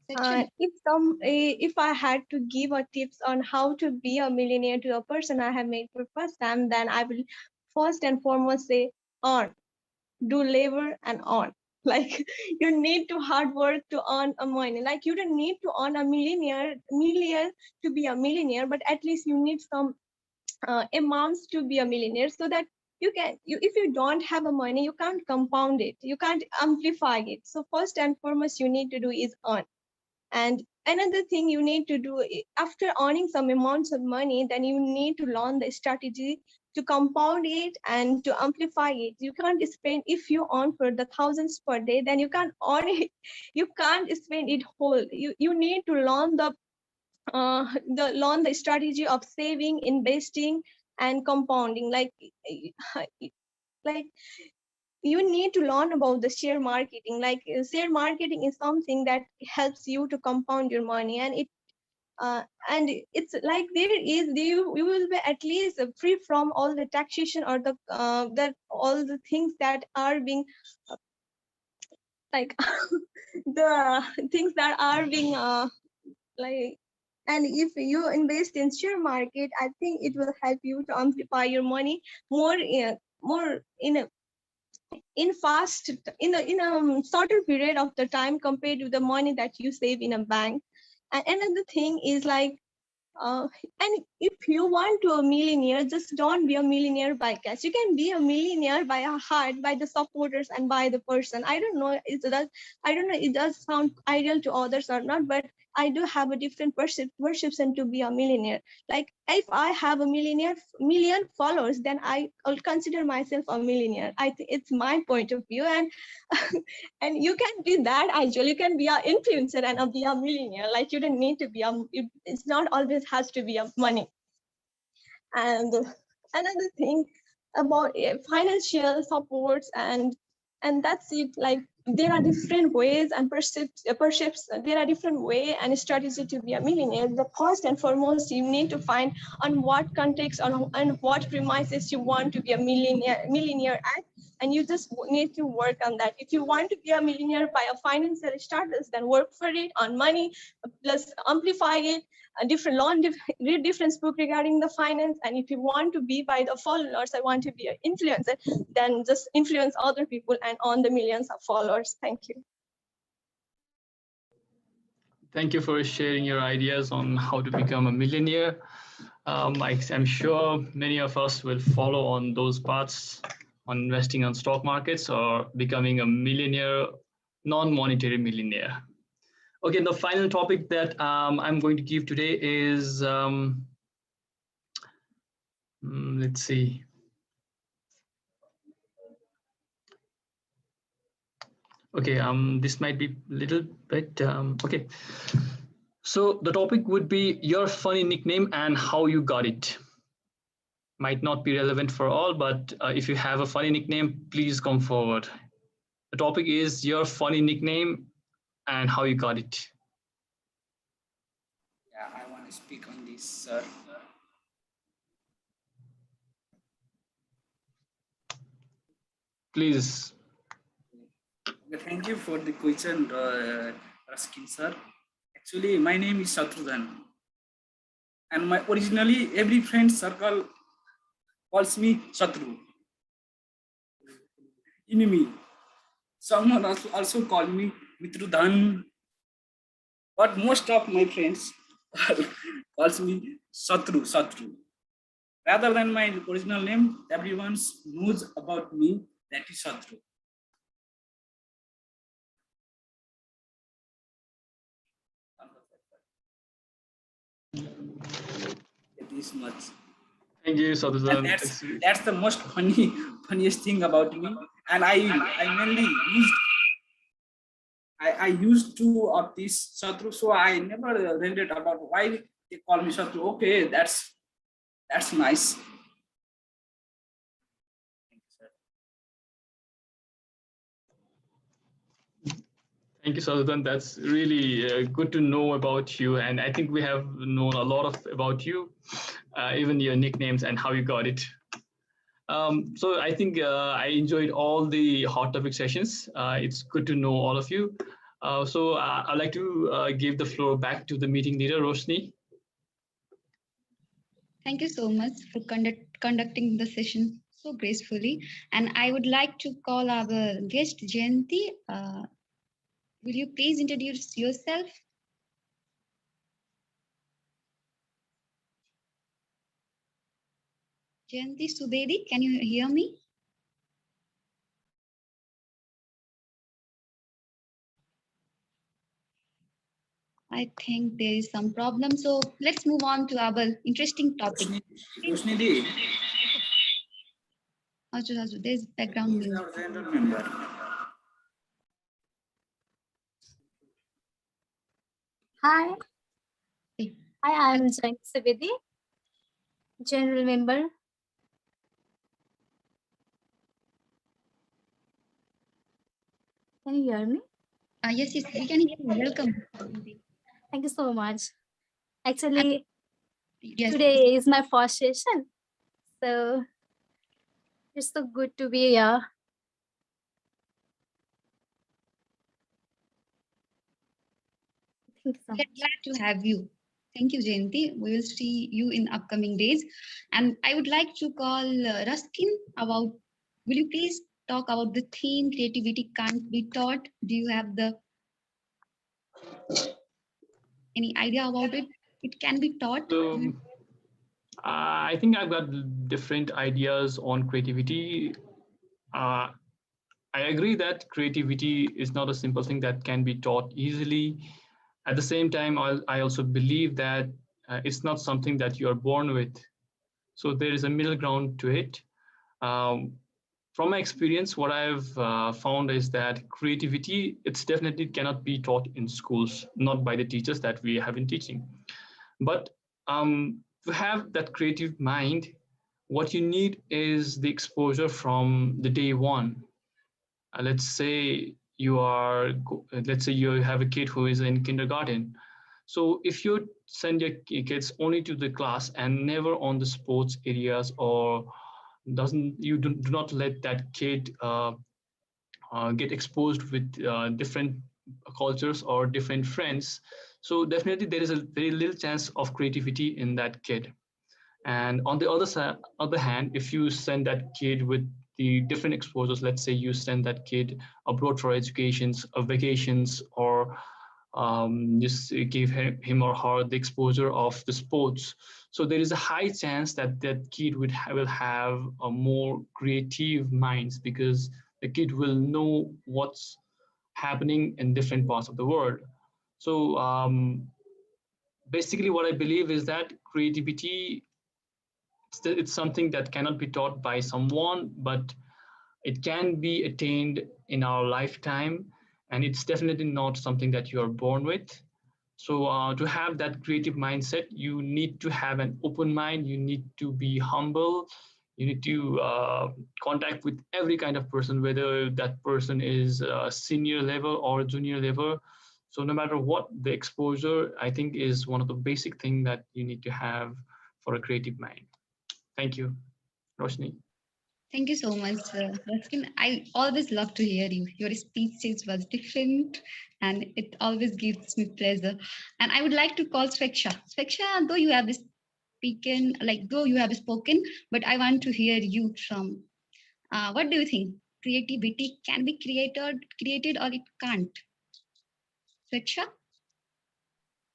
if I had to give a tips on how to be a millionaire to a person I have made for first time, then I will first and foremost say earn, do labor and earn. Like you need to hard work to earn a money. Like you don't need to earn a million to be a millionaire, but at least you need some amounts to be a millionaire, so that if you don't have a money, you can't compound it, you can't amplify it. So first and foremost you need to do is earn. And another thing you need to do after earning some amounts of money, then you need to learn the strategy to compound it and to amplify it. You can't spend, if you earn for the thousands per day, then you can't earn it, you can't spend it whole. You need to learn the strategy of saving, investing, and compounding. Like you need to learn about the share marketing. Like share marketing is something that helps you to compound your money, and it's like you will be at least free from all the taxation or that all the things that are being like the things that are being like. And if you invest in share market, I think it will help you to amplify your money more in a shorter period of the time compared to the money that you save in a bank. And another thing is like uh, and if you want to a millionaire, just don't be a millionaire by cash. You can be a millionaire by a heart, by the supporters, and by the person. I don't know it does sound ideal to others or not, but I do have a different perception to be a millionaire. Like if I have a million followers, then I'll consider myself a millionaire. I think it's my point of view. And and you can be that actually. You can be an influencer and be a millionaire. Like you don't need to be it's not always has to be a money. And another thing about financial supports, and that's it. Like there are different ways and percepts there are different way and strategy to be a millionaire. The first and foremost, you need to find on what context on what premises you want to be a millionaire at, and you just need to work on that. If you want to be a millionaire by a financial status, then work for it on money, plus amplify it. A different law, read different book regarding the finance. And if you want to be by the followers, I want to be an influencer, then just influence other people and earn the millions of followers. Thank you. Thank you for sharing your ideas on how to become a millionaire. I'm sure many of us will follow on those paths on investing on stock markets or becoming a millionaire, non-monetary millionaire. Okay, the final topic that I'm going to give today is Let's see. Okay, this might be a little bit, okay. So the topic would be your funny nickname and how you got it. Might not be relevant for all, but if you have a funny nickname, please come forward. The topic is your funny nickname and how you got it. Yeah, I want to speak on this, sir. Please. Okay, thank you for the question, Raskin sir. Actually, my name is Shatrughan, and my originally every friend circle calls me Shatru, enemy. Someone also call me Mitrudhan, but most of my friends calls me Satru. Rather than my original name, everyone knows about me that is Satru. This much. Thank you, Sadhujan. That's the most funniest thing about me, and I mainly used to of this Satru, so I never rented about why they call me Satru. Okay, that's nice. Thank you, Sadhujan. That's really good to know about you. And I think we have known a lot about you, even your nicknames and how you got it. So I think I enjoyed all the hot topic sessions. It's good to know all of you. So I'd like to give the floor back to the meeting leader, Roshni. Thank you so much for conducting the session so gracefully. And I would like to call our guest, Jayanti. Will you please introduce yourself? Jayanti Subedi, can you hear me? I think there is some problem. So let's move on to our interesting topic. Roshni Di. There's background music. Hi. Hi, I am Jayanti Sabedi, General Member. Can you hear me? Yes, we can hear you. Welcome. Thank you so much. Actually, yes, today is my first session, so it's so good to be here. We're glad to have you. Thank you, Jayanti. We will see you in upcoming days. And I would like to call Ruskin about, will you please talk about the theme creativity can't be taught? Do you have any idea about it? It can be taught. So, I think I've got different ideas on creativity. I agree that creativity is not a simple thing that can be taught easily. At the same time, I also believe that it's not something that you're born with. So there is a middle ground to it. From my experience, what I've found is that creativity, it's definitely cannot be taught in schools, not by the teachers that we have been teaching. But to have that creative mind, what you need is the exposure from the day one. Let's say let's say you have a kid who is in kindergarten. So if you send your kids only to the class and never on the sports areas, or you do not let that kid get exposed with different cultures or different friends, so definitely there is a very little chance of creativity in that kid. And on the other hand, if you send that kid with the different exposures, let's say you send that kid abroad for educations or vacations, or just give him or her the exposure of the sports. So there is a high chance that that kid will have a more creative minds, because the kid will know what's happening in different parts of the world. So basically what I believe is that creativity It's something that cannot be taught by someone, but it can be attained in our lifetime, and it's definitely not something that you are born with. So to have that creative mindset, you need to have an open mind. You need to be humble. You need to contact with every kind of person, whether that person is senior level or junior level. So no matter what, the exposure, I think, is one of the basic things that you need to have for a creative mind. Thank you, Roshni. Thank you so much, Ruskin. I always love to hear you. Your speeches was different, and it always gives me pleasure. And I would like to call Sveksha. Sveksha, though you have spoken, but I want to hear you from. What do you think? Creativity can be created, or it can't? Sveksha?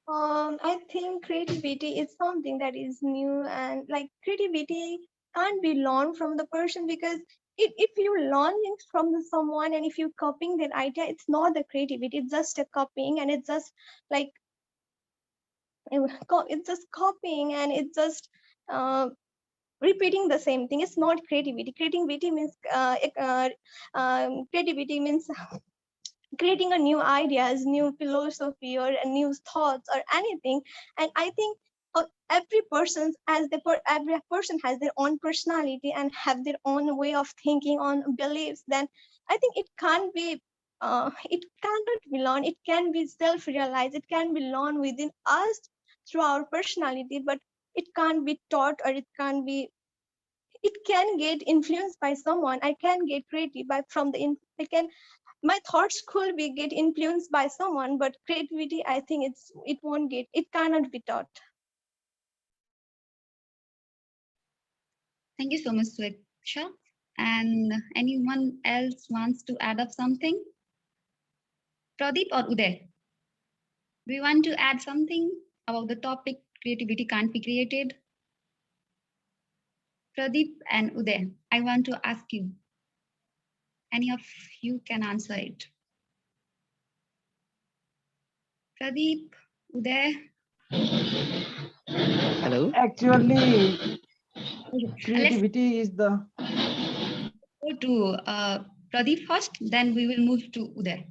I think creativity is something that is new, and like creativity can't be learned from the person, because if you learn things from someone and if you copying that idea, it's not the creativity, it's just a copying, and it's just like it's just copying, and it's just uh, repeating the same thing. It's not creativity. Creativity means creating a new ideas, new philosophy, or a new thoughts or anything. And I think every person has their own personality and have their own way of thinking, on beliefs. Then I think it cannot be learned. It can be self-realized. It can be learned within us through our personality, but it can't be taught, or it can get influenced by someone. I can get creative by from the I can my thoughts could be get influenced by someone, but creativity, I think it cannot be taught. Thank you so much, Sweksha. And anyone else wants to add up something? Pradeep or Uday? Do you want to add something about the topic creativity can't be created? Pradeep and Uday, I want to ask you. Any of you can answer it. Pradeep, Uday. Hello. Actually, Let's creativity is the go to Pradeep first, then we will move to Uday.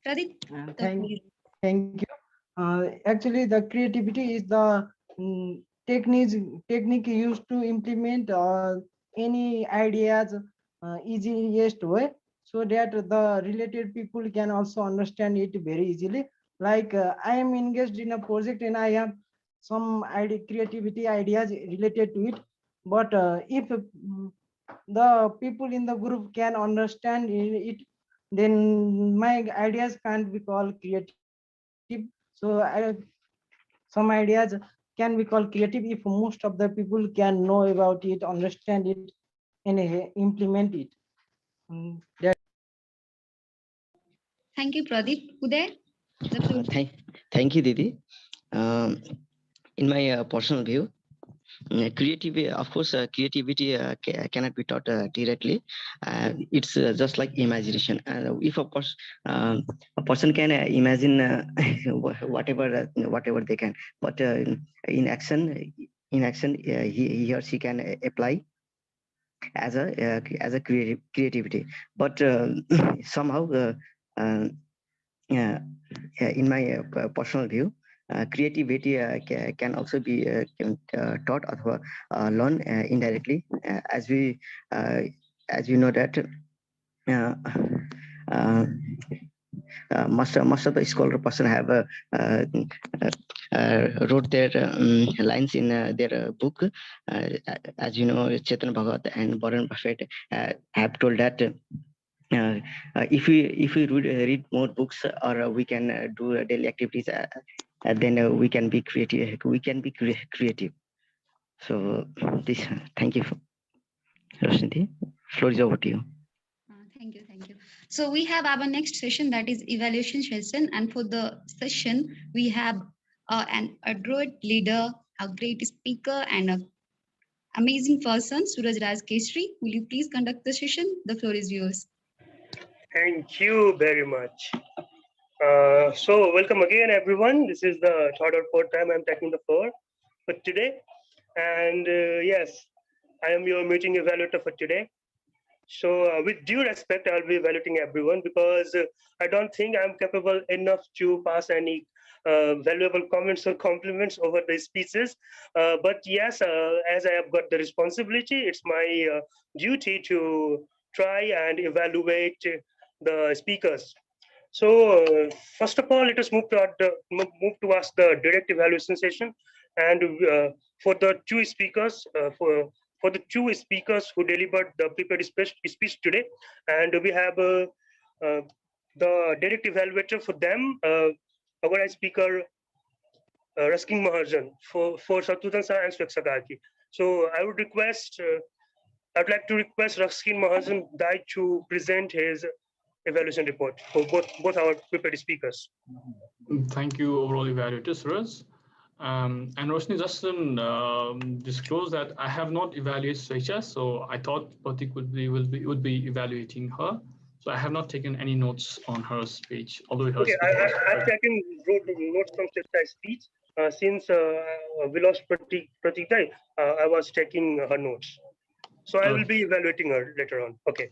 Pradeep, the thank floor is thank you. Actually, the creativity is the technique used to implement any ideas easiest way, so that the related people can also understand it very easily. Like I am engaged in a project and I have some creativity ideas related to it, but if the people in the group can understand it, then my ideas can't be called creative. So some ideas can be called creative if most of the people can know about it, understand it, and implement it. That Thank you, Pradeep. Uday, the floor. Thank you, Didi. In my personal view, creativity, of course, creativity cannot be taught directly. It's just like imagination. If a person can imagine whatever they can, but in action, he or she can apply as a creativity. But somehow, yeah, in my personal view, creativity can also be taught or learned indirectly, as we know that uh, uh, most of the scholar person have uh, wrote their lines in their book, as you know, Chetan Bhagat and Warren Buffett have told that if we read more books, or we can do daily activities, then we can be creative. We can be creative. So this. Thank you, Roshanti. Floor is over to you. Thank you, thank you. So we have our next session, that is evaluation session, and for the session we have an adroit leader, a great speaker, and an amazing person, Suraj Raj Kesri. Will you please conduct the session? The floor is yours. Thank you very much. So welcome again, everyone. This is the third or fourth time I'm taking the floor for today. And yes, I am your meeting evaluator for today. So, with due respect, I'll be evaluating everyone because I don't think I'm capable enough to pass any valuable comments or compliments over the speeches. But yes, as I have got the responsibility, it's my duty to try and evaluate the speakers. So, first of all, let us move towards the direct evaluation session, and for the two speakers, for the two speakers who delivered the prepared speech today, and we have the direct evaluator for them, our speaker Raskin Mahajan for Satudhan Sir and Sweksagarki. So, I'd like to request Raskin Mahajan Dai to present his evaluation report for both our prepared speakers. Thank you, overall evaluator, Suraj. And Roshni, just disclose that I have not evaluated Swechha, so I thought Pratik would be evaluating her. So I have not taken any notes on her speech, although her Okay, speech was I've good. taken notes from Swechha's speech. Since we lost Pratik Dai, I was taking her notes. So I will be evaluating her later on. Okay.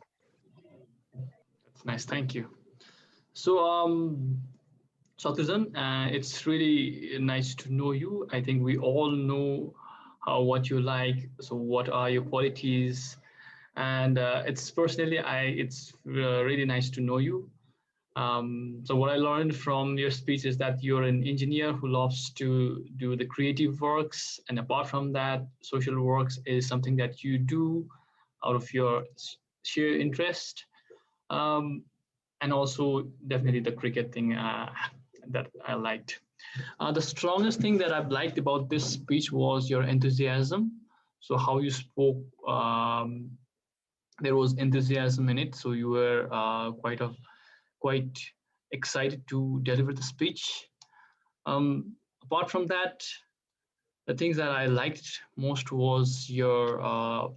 That's nice. Thank you. So, Satuzan, it's really nice to know you. I think we all know what you like. So, what are your qualities? And it's really nice to know you. So, what I learned from your speech is that you're an engineer who loves to do the creative works, and apart from that, social works is something that you do out of your sheer interest. Um, and also definitely the cricket thing that I liked. The strongest thing that I've liked about this speech was your enthusiasm. So how you spoke, there was enthusiasm in it. So you were quite excited to deliver the speech. Apart from that, the things that I liked most was your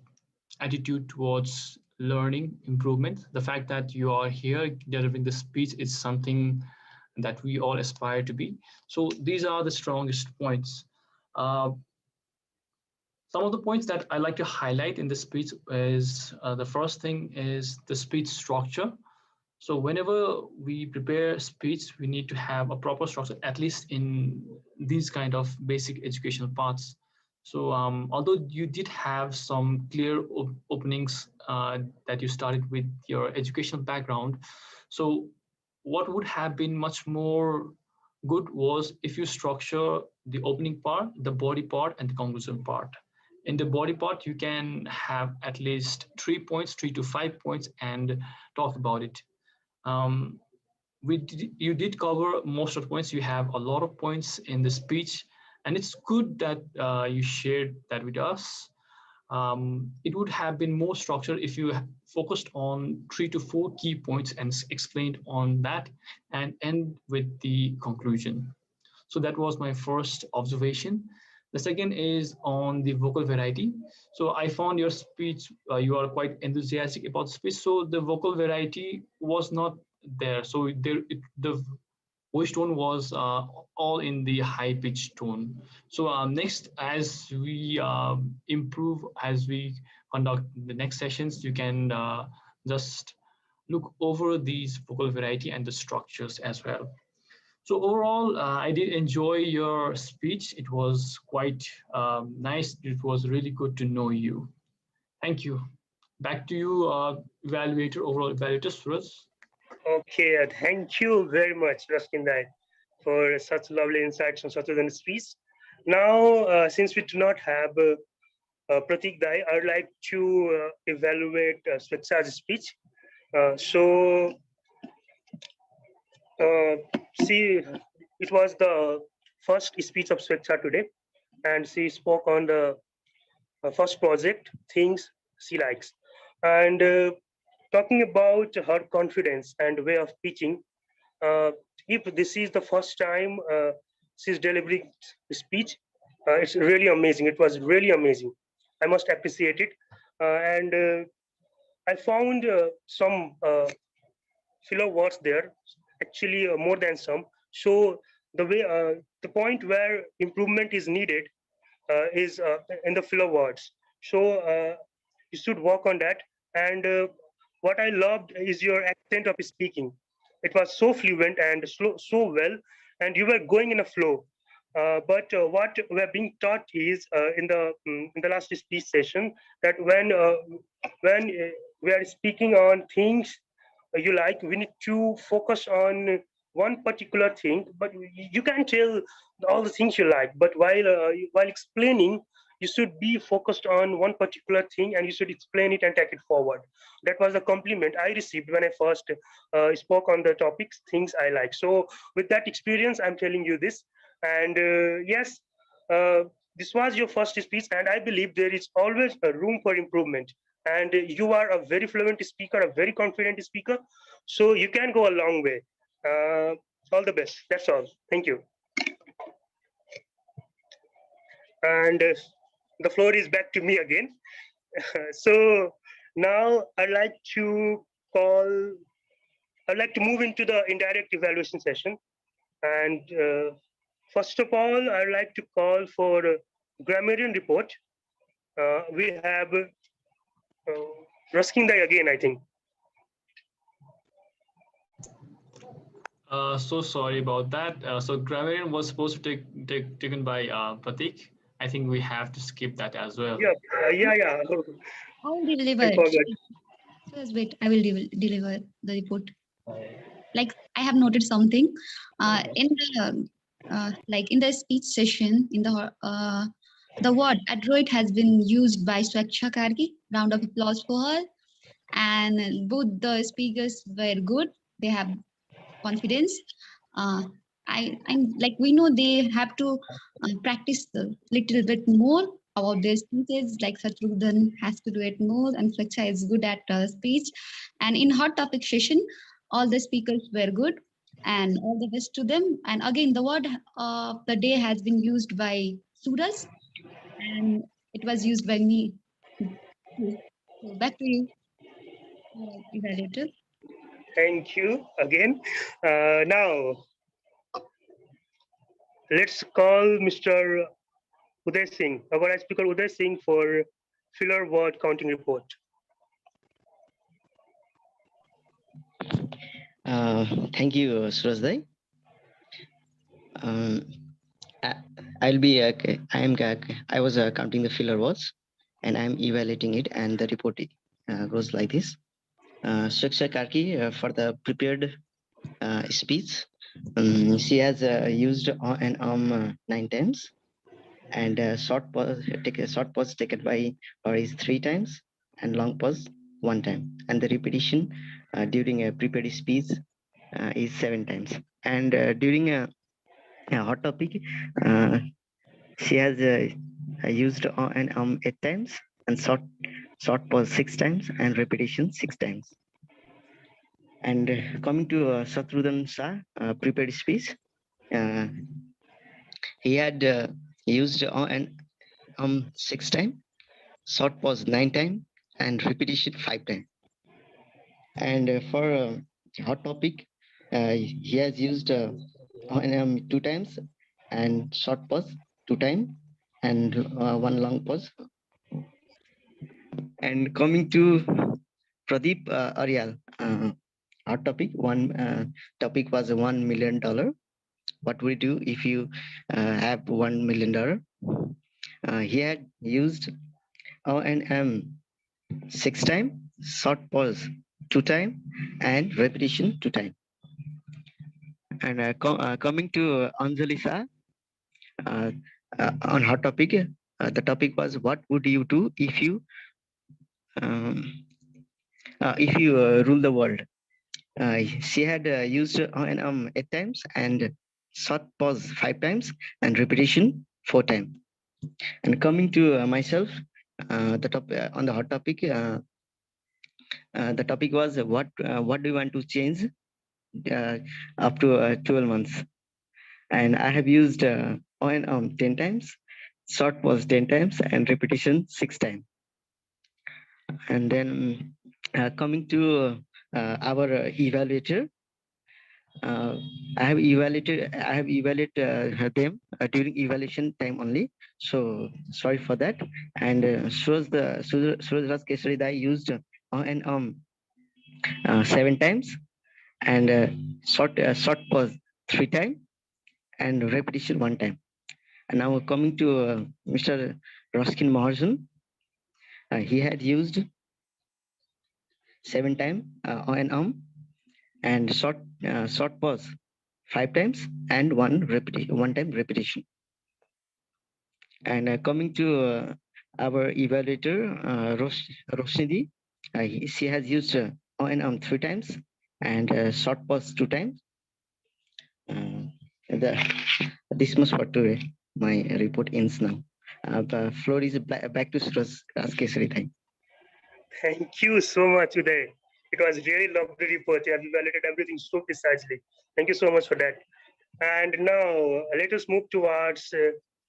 attitude towards learning improvement. The fact that you are here delivering the speech is something that we all aspire to be. So these are the strongest points. Uh, some of the points that I like to highlight in the speech is the first thing is the speech structure. So whenever we prepare speech, we need to have a proper structure, at least in these kind of basic educational parts. So although you did have some clear openings that you started with your educational background, so what would have been much more good was if you structure the opening part, the body part, and the conclusion part. In the body part, you can have at least 3 points, 3 to 5 points, and talk about it. Um, you did cover most of the points. You have a lot of points in the speech, and it's good that you shared that with us. It would have been more structured if you focused on 3 to 4 key points and explained on that and end with the conclusion. So that was my first observation. The second is on the vocal variety. So I found your speech, you are quite enthusiastic about speech. So the vocal variety was not there. So the voice tone was all in the high pitched tone. So next, as we improve, as we conduct the next sessions, you can just look over these vocal variety and the structures as well. So overall, I did enjoy your speech. It was quite nice. It was really good to know you. Thank you. Back to you, evaluator, overall evaluator, Suraj. Okay, thank you very much, Raskin Dai, for such lovely insights on Satudhan speech. Now, since we do not have Pratik Dai, I'd like to evaluate Swetsa's speech. So, see, it was the first speech of Swetsa today, and she spoke on the first project, things she likes. And talking about her confidence and way of teaching, if this is the first time she's delivering speech, it's really amazing. It was really amazing. I must appreciate it. And I found some filler words there, actually more than some. So the point where improvement is needed is in the filler words. So you should work on that. And what I loved is your accent of speaking. It was so fluent and so well, and you were going in a flow. But what we're being taught is in the last speech session that when we are speaking on things you like, we need to focus on one particular thing. But you can tell all the things you like, but while explaining, you should be focused on one particular thing and you should explain it and take it forward. That was the compliment I received when I first spoke on the topics things I like. So with that experience, I'm telling you this. And yes, uh, this was your first speech, and I believe there is always a room for improvement. And you are a very fluent speaker, a very confident speaker, so you can go a long way. uh, all the best. That's all. Thank you. And the floor is back to me again. So now call I'd like to move into the indirect evaluation session. And first of all, I'd like to call for grammarian report. We have Raskindai again, I think. So sorry about that. So grammarian was supposed to taken by Pratik. I think we have to skip that as well. Yeah. I will deliver I it. forgot. Just wait, I will deliver the report. Like I have noted something in the speech session the word adroit has been used by Swaksha Kargi. Round of applause for her. And both the speakers were good. They have confidence. Uh, I'm like we know they have to practice a little bit more about their speeches. Like Satrugdan has to do it more, and Swaksha is good at speech. And in hot topic session, all the speakers were good, and all the best to them. And again, the word of the day has been used by Suraj, and it was used by me. So back to you, evaluator. Thank you again. Now let's call Mr. Uday Singh, our speaker Uday Singh, for filler word counting report. Thank you, Suraj. I- I'll be. I was counting the filler words, and I'm evaluating it, and the report goes like this. Shiksha Karki for the prepared speech. She has used an 9 times, and short pause taken by her is 3 times, and long pause 1 time, and the repetition during a prepared speech is 7 times. And during a hot topic, she has used an 8 times, and short pause 6 times, and repetition 6 times. And coming to Satrudhan Shah, prepared speech, he had used an 6 times, short pause 9 times, and repetition 5 times. And for hot topic, he has used 2 times, and short pause 2 times, and 1 long pause. And coming to Pradeep Aryal, hot topic, one topic was $1 million. What would you do if you have $1 million? He had used O&M 6 times, short pause 2 times, and repetition 2 times. And coming to Anjali Shah, on hot topic, the topic was what would you do if you rule the world? She had used O&M 8 times, and short pause 5 times, and repetition 4 times. And coming to myself, on the hot topic, the topic was what do you want to change up to 12 months? And I have used on 10 times, short pause 10 times, and repetition 6 times. And then coming to our evaluator, Uh, I have evaluated them during evaluation time only. So sorry for that. And Suraj Raj Kesari I used and 7 times, and short pause 3 times, and repetition 1 time. And now coming to Mr. Roskin Mahajan, he had used 7 times and short pause 5 times, and one time repetition. And coming to our evaluator, Roshnidi, she has used on 3 times and short pause 2 times. The, this much for today. My report ends now. The floor is back to Suraj Kesari. Thank you so much, Uday. It was really lovely report. You have evaluated everything so precisely. Thank you so much for that. And now let us move towards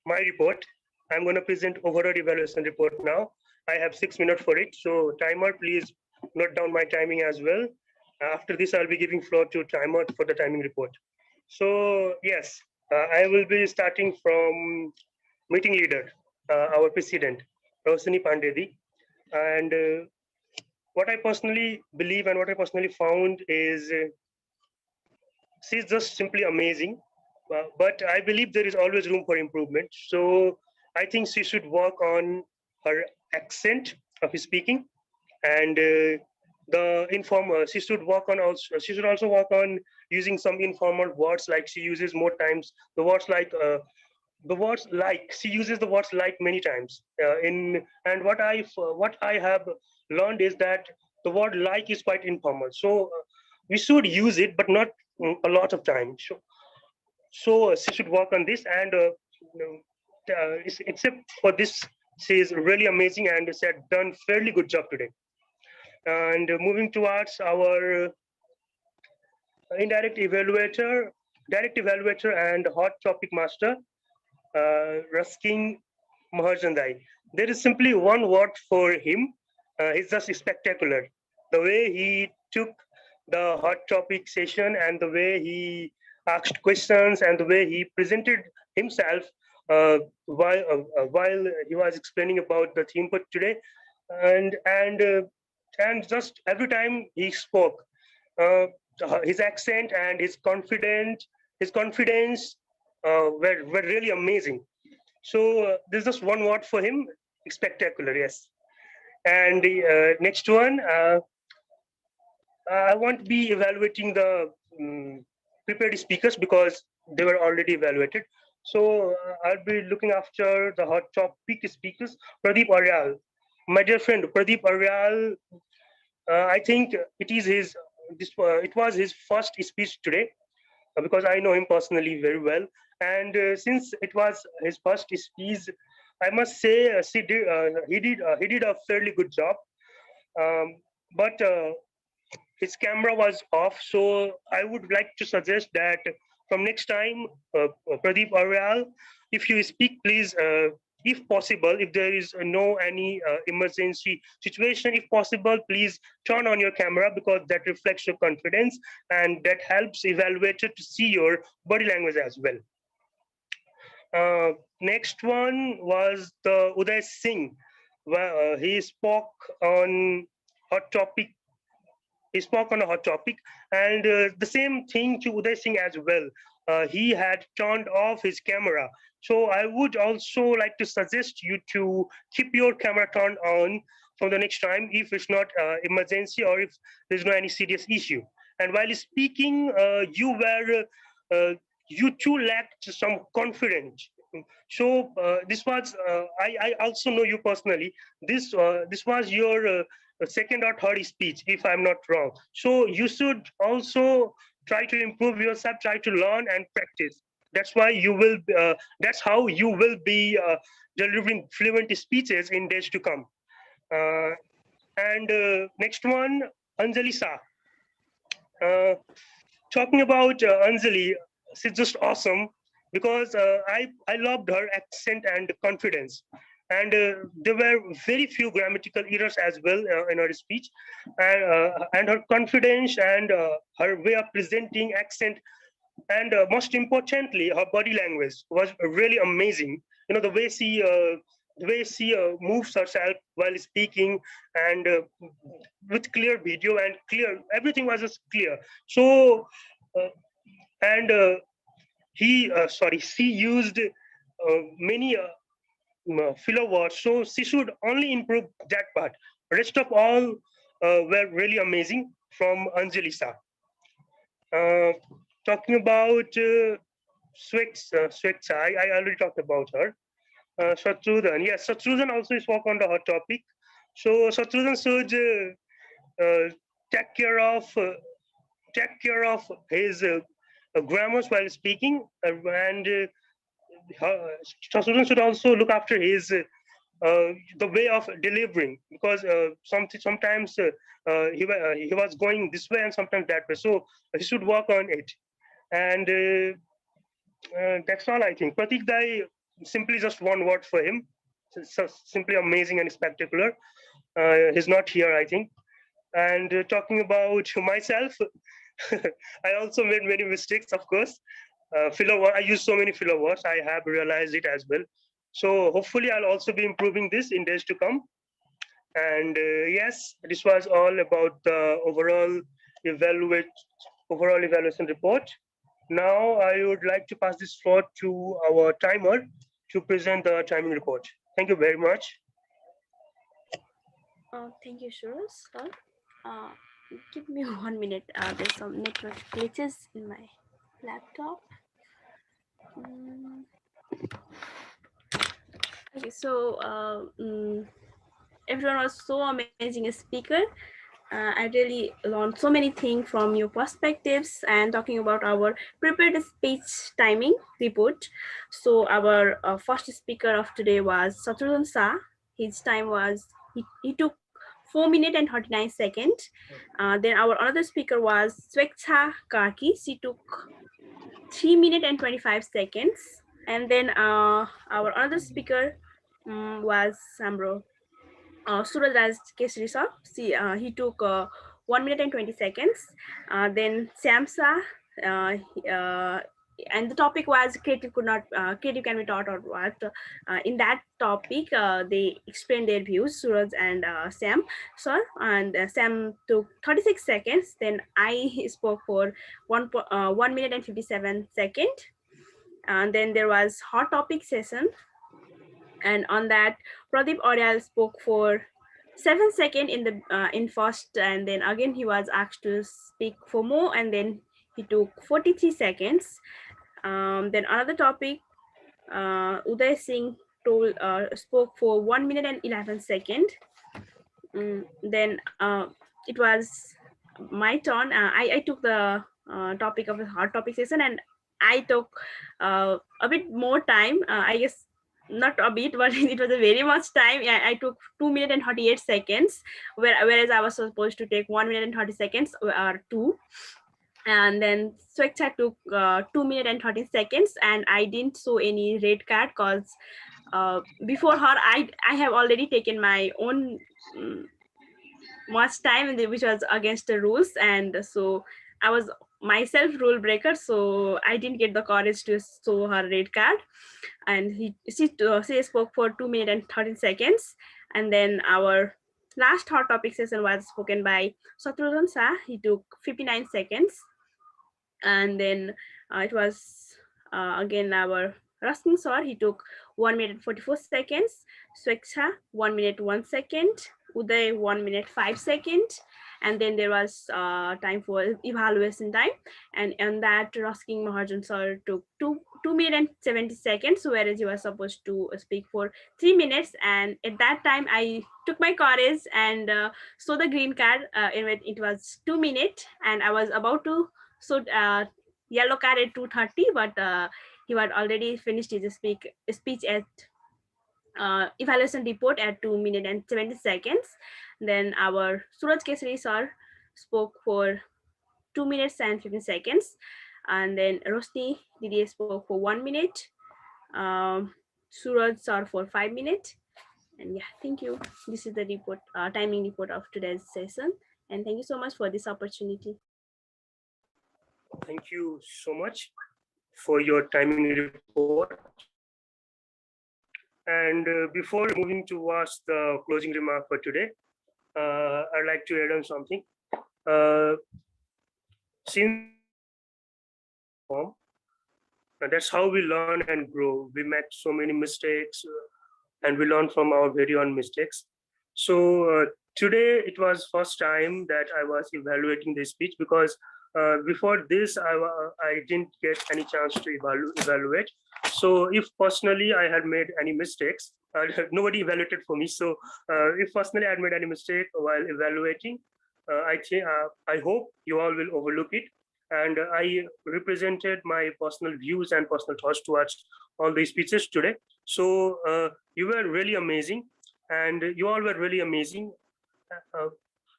my report. I'm going to present overall evaluation report now. I have 6 minutes for it. So timer, please note down my timing as well. After this, I'll be giving floor to timer for the timing report. So yes, I will be starting from meeting leader, our president, Rosani Pandedi. And what I personally believe and what I personally found is she's just simply amazing. But I believe there is always room for improvement. So I think she should work on her accent of speaking, and the informal. She should work on also. She should also work on using some informal words, like she uses more times the words like. The words like she uses the words like many times in and what I have learned is that the word like is quite informal, so we should use it but not a lot of time. So she should work on this, and except for this, she is really amazing and she had done fairly good job today. And moving towards our indirect evaluator, direct evaluator and hot topic master, Ruskin Maharchandai. There is simply one word for him. He's just spectacular. The way he took the hot topic session and the way he asked questions and the way he presented himself while he was explaining about the theme for today, and and uh, and just every time he spoke, uh, his accent and his confidence were really amazing. So there's just one word for him: spectacular. Yes. And the next one, I won't be evaluating the prepared speakers because they were already evaluated. So I'll be looking after the hot topic speakers. Pradeep Aryal, my dear friend Pradeep Aryal. I think it was his first speech today, because I know him personally very well. And since it was his first speech, I must say he did a fairly good job. But his camera was off, so I would like to suggest that from next time, Pradeep Aryal, if you speak, please. If possible, if there is no any emergency situation, if possible, please turn on your camera, because that reflects your confidence and that helps evaluator to see your body language as well. Next one was the Uday Singh. He spoke on hot topic. He spoke on a hot topic, and the same thing to Uday Singh as well. He had turned off his camera. So I would also like to suggest you to keep your camera turned on from the next time if it's not emergency or if there's no any serious issue. And while speaking, you too lacked some confidence. So this was I also know you personally. This was your second or third speech, if I'm not wrong. So you should also try to improve yourself, try to learn and practice. That's why you will. That's how you will be delivering fluent speeches in days to come. Uh, and next one, Anjali Sa. Talking about Anjali, she's just awesome because I loved her accent and confidence. And there were very few grammatical errors as well in her speech, and her confidence and her way of presenting accent, and most importantly, her body language was really amazing. The way she moves herself while speaking, and with clear video and clear everything was just clear. So, and she used many filler words, so she should only improve that part. Rest of all were really amazing from Angelisa. Uh, Talking about Swetsa, I already talked about her. Shatrudhan, yes, Shatrudhan also spoke on the hot topic. So Shatrudhan should take care of his grammars while speaking, and Shatrudhan should also look after his the way of delivering, because sometimes he was going this way and sometimes that way. So he should work on it. And that's all, I think. Pratik Dai, simply just one word for him. Simply amazing and spectacular. He's not here, I think. And talking about myself, I also made many mistakes, of course. I use so many filler words. I have realized it as well. So hopefully, I'll also be improving this in days to come. And yes, this was all about the evaluate overall evaluation report. Now, I would like to pass this floor to our timer to present the timing report. Thank you very much. Thank you, Suraj, sir. Uh, Give me 1 minute. There's some network glitches in my laptop. Mm, Okay, so everyone was so amazing a speaker. I really learned so many things from your perspectives and talking about our prepared speech timing report. So our first speaker of today was Satrudhan Shah. His time was, he took 4 minutes and 39 seconds. Then our another speaker was Sweksha Karki. She took 3 minutes and 25 seconds. And then our another speaker was Samro Suraj Kesri sir. He took 1 minute and 20 seconds. Then Samsa, and the topic was creative can be taught or what. In that topic, they explained their views, Suraj and Sam, sir. And Sam took 36 seconds. Then I spoke for 1 minute and 57 seconds. And then there was hot topic session, and on that Pradeep Aryal spoke for 7 seconds in first, and then again he was asked to speak for more, and then he took 43 seconds. Then another topic, Uday Singh spoke for 1 minute and 11 seconds. Then it was my turn. I took the topic of the hot topic session, and I took a bit more time. I guess not a bit, but it was a very much time. I took 2 minutes and 38 seconds, whereas I was supposed to take 1 minute and 30 seconds or two. And then Sweksha took 2 minutes and 30 seconds, and I didn't show any red card because before her, I have already taken my own much time, which was against the rules, and so I was myself rule breaker, so I didn't get the courage to show her red card. And she spoke for 2 minutes and 13 seconds. And then our last hot topic session was spoken by Satrudhan Shah. He took 59 seconds. And then it was again our Raskin sir. He took 1 minute 44 seconds. Sweksha 1 minute 1 second. Uday 1 minute 5 seconds. And then there was time for evaluation time, and on that Raskin Mahajan sir took 2 minutes and 70 seconds, whereas he was supposed to speak for 3 minutes. And at that time I took my courage and saw the green card. It was 2 minutes, and I was about to so yellow card at 2:30, but he had already finished his speech at evaluation report at 2 minutes and 70 seconds. Then our Suraj Kesari sir spoke for 2 minutes and 15 seconds. And then Rosni Didi spoke for 1 minute. Suraj sir for 5 minutes. And yeah, thank you. This is the report, timing report of today's session. And thank you so much for this opportunity. Thank you so much for your timing report. And before moving towards the closing remark for today, I'd like to add on something. Since that's how we learn and grow. We make so many mistakes and we learn from our very own mistakes. So today it was first time that I was evaluating the speech, because before this I didn't get any chance to evaluate. So if personally I had made any mistakes, nobody evaluated for me. So if personally I had made any mistake while evaluating, I hope you all will overlook it. And I represented my personal views and personal thoughts towards all these speeches today. So you were really amazing, and you all were really amazing.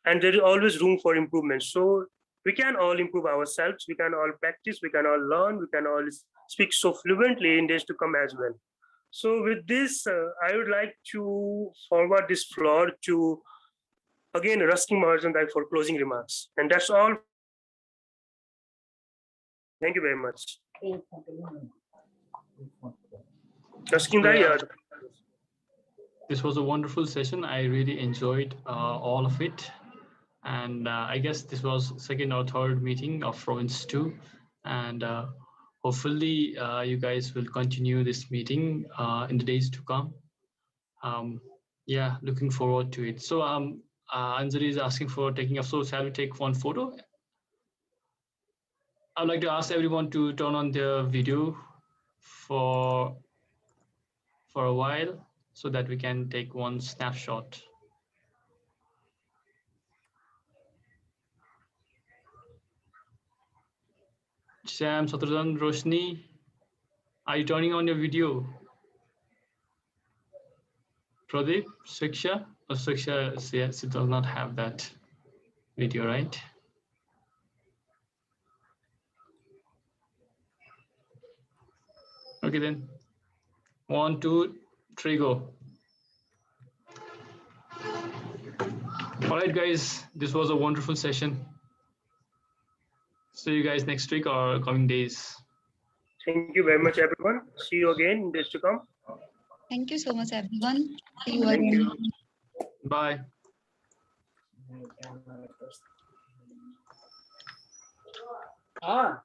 And there is always room for improvement. So we can all improve ourselves. We can all practice. We can all learn. We can all speak so fluently in days to come as well. So with this, I would like to forward this floor to again Ruskin Marzandai for closing remarks. And that's all. Thank you very much. Ruskin So, yeah, Dai, this was a wonderful session. I really enjoyed all of it. And I guess this was second or third meeting of Province 2. And hopefully you guys will continue this meeting in the days to come. Yeah, looking forward to it. So Anjali is asking for taking a photo. Shall we take one photo? I'd like to ask everyone to turn on their video for a while so that we can take one snapshot. Sam, Satrudhan, Roshni, are you turning on your video? Pradeep, Siksha? Siksha, yes, it does not have that video, right? Okay then. 1, 2, 3, go. All right, guys, this was a wonderful session. See you guys next week or coming days. thank you very much, everyone. See you again in days to come. Thank you so much, everyone. See you Thank again. you. Bye. Ah.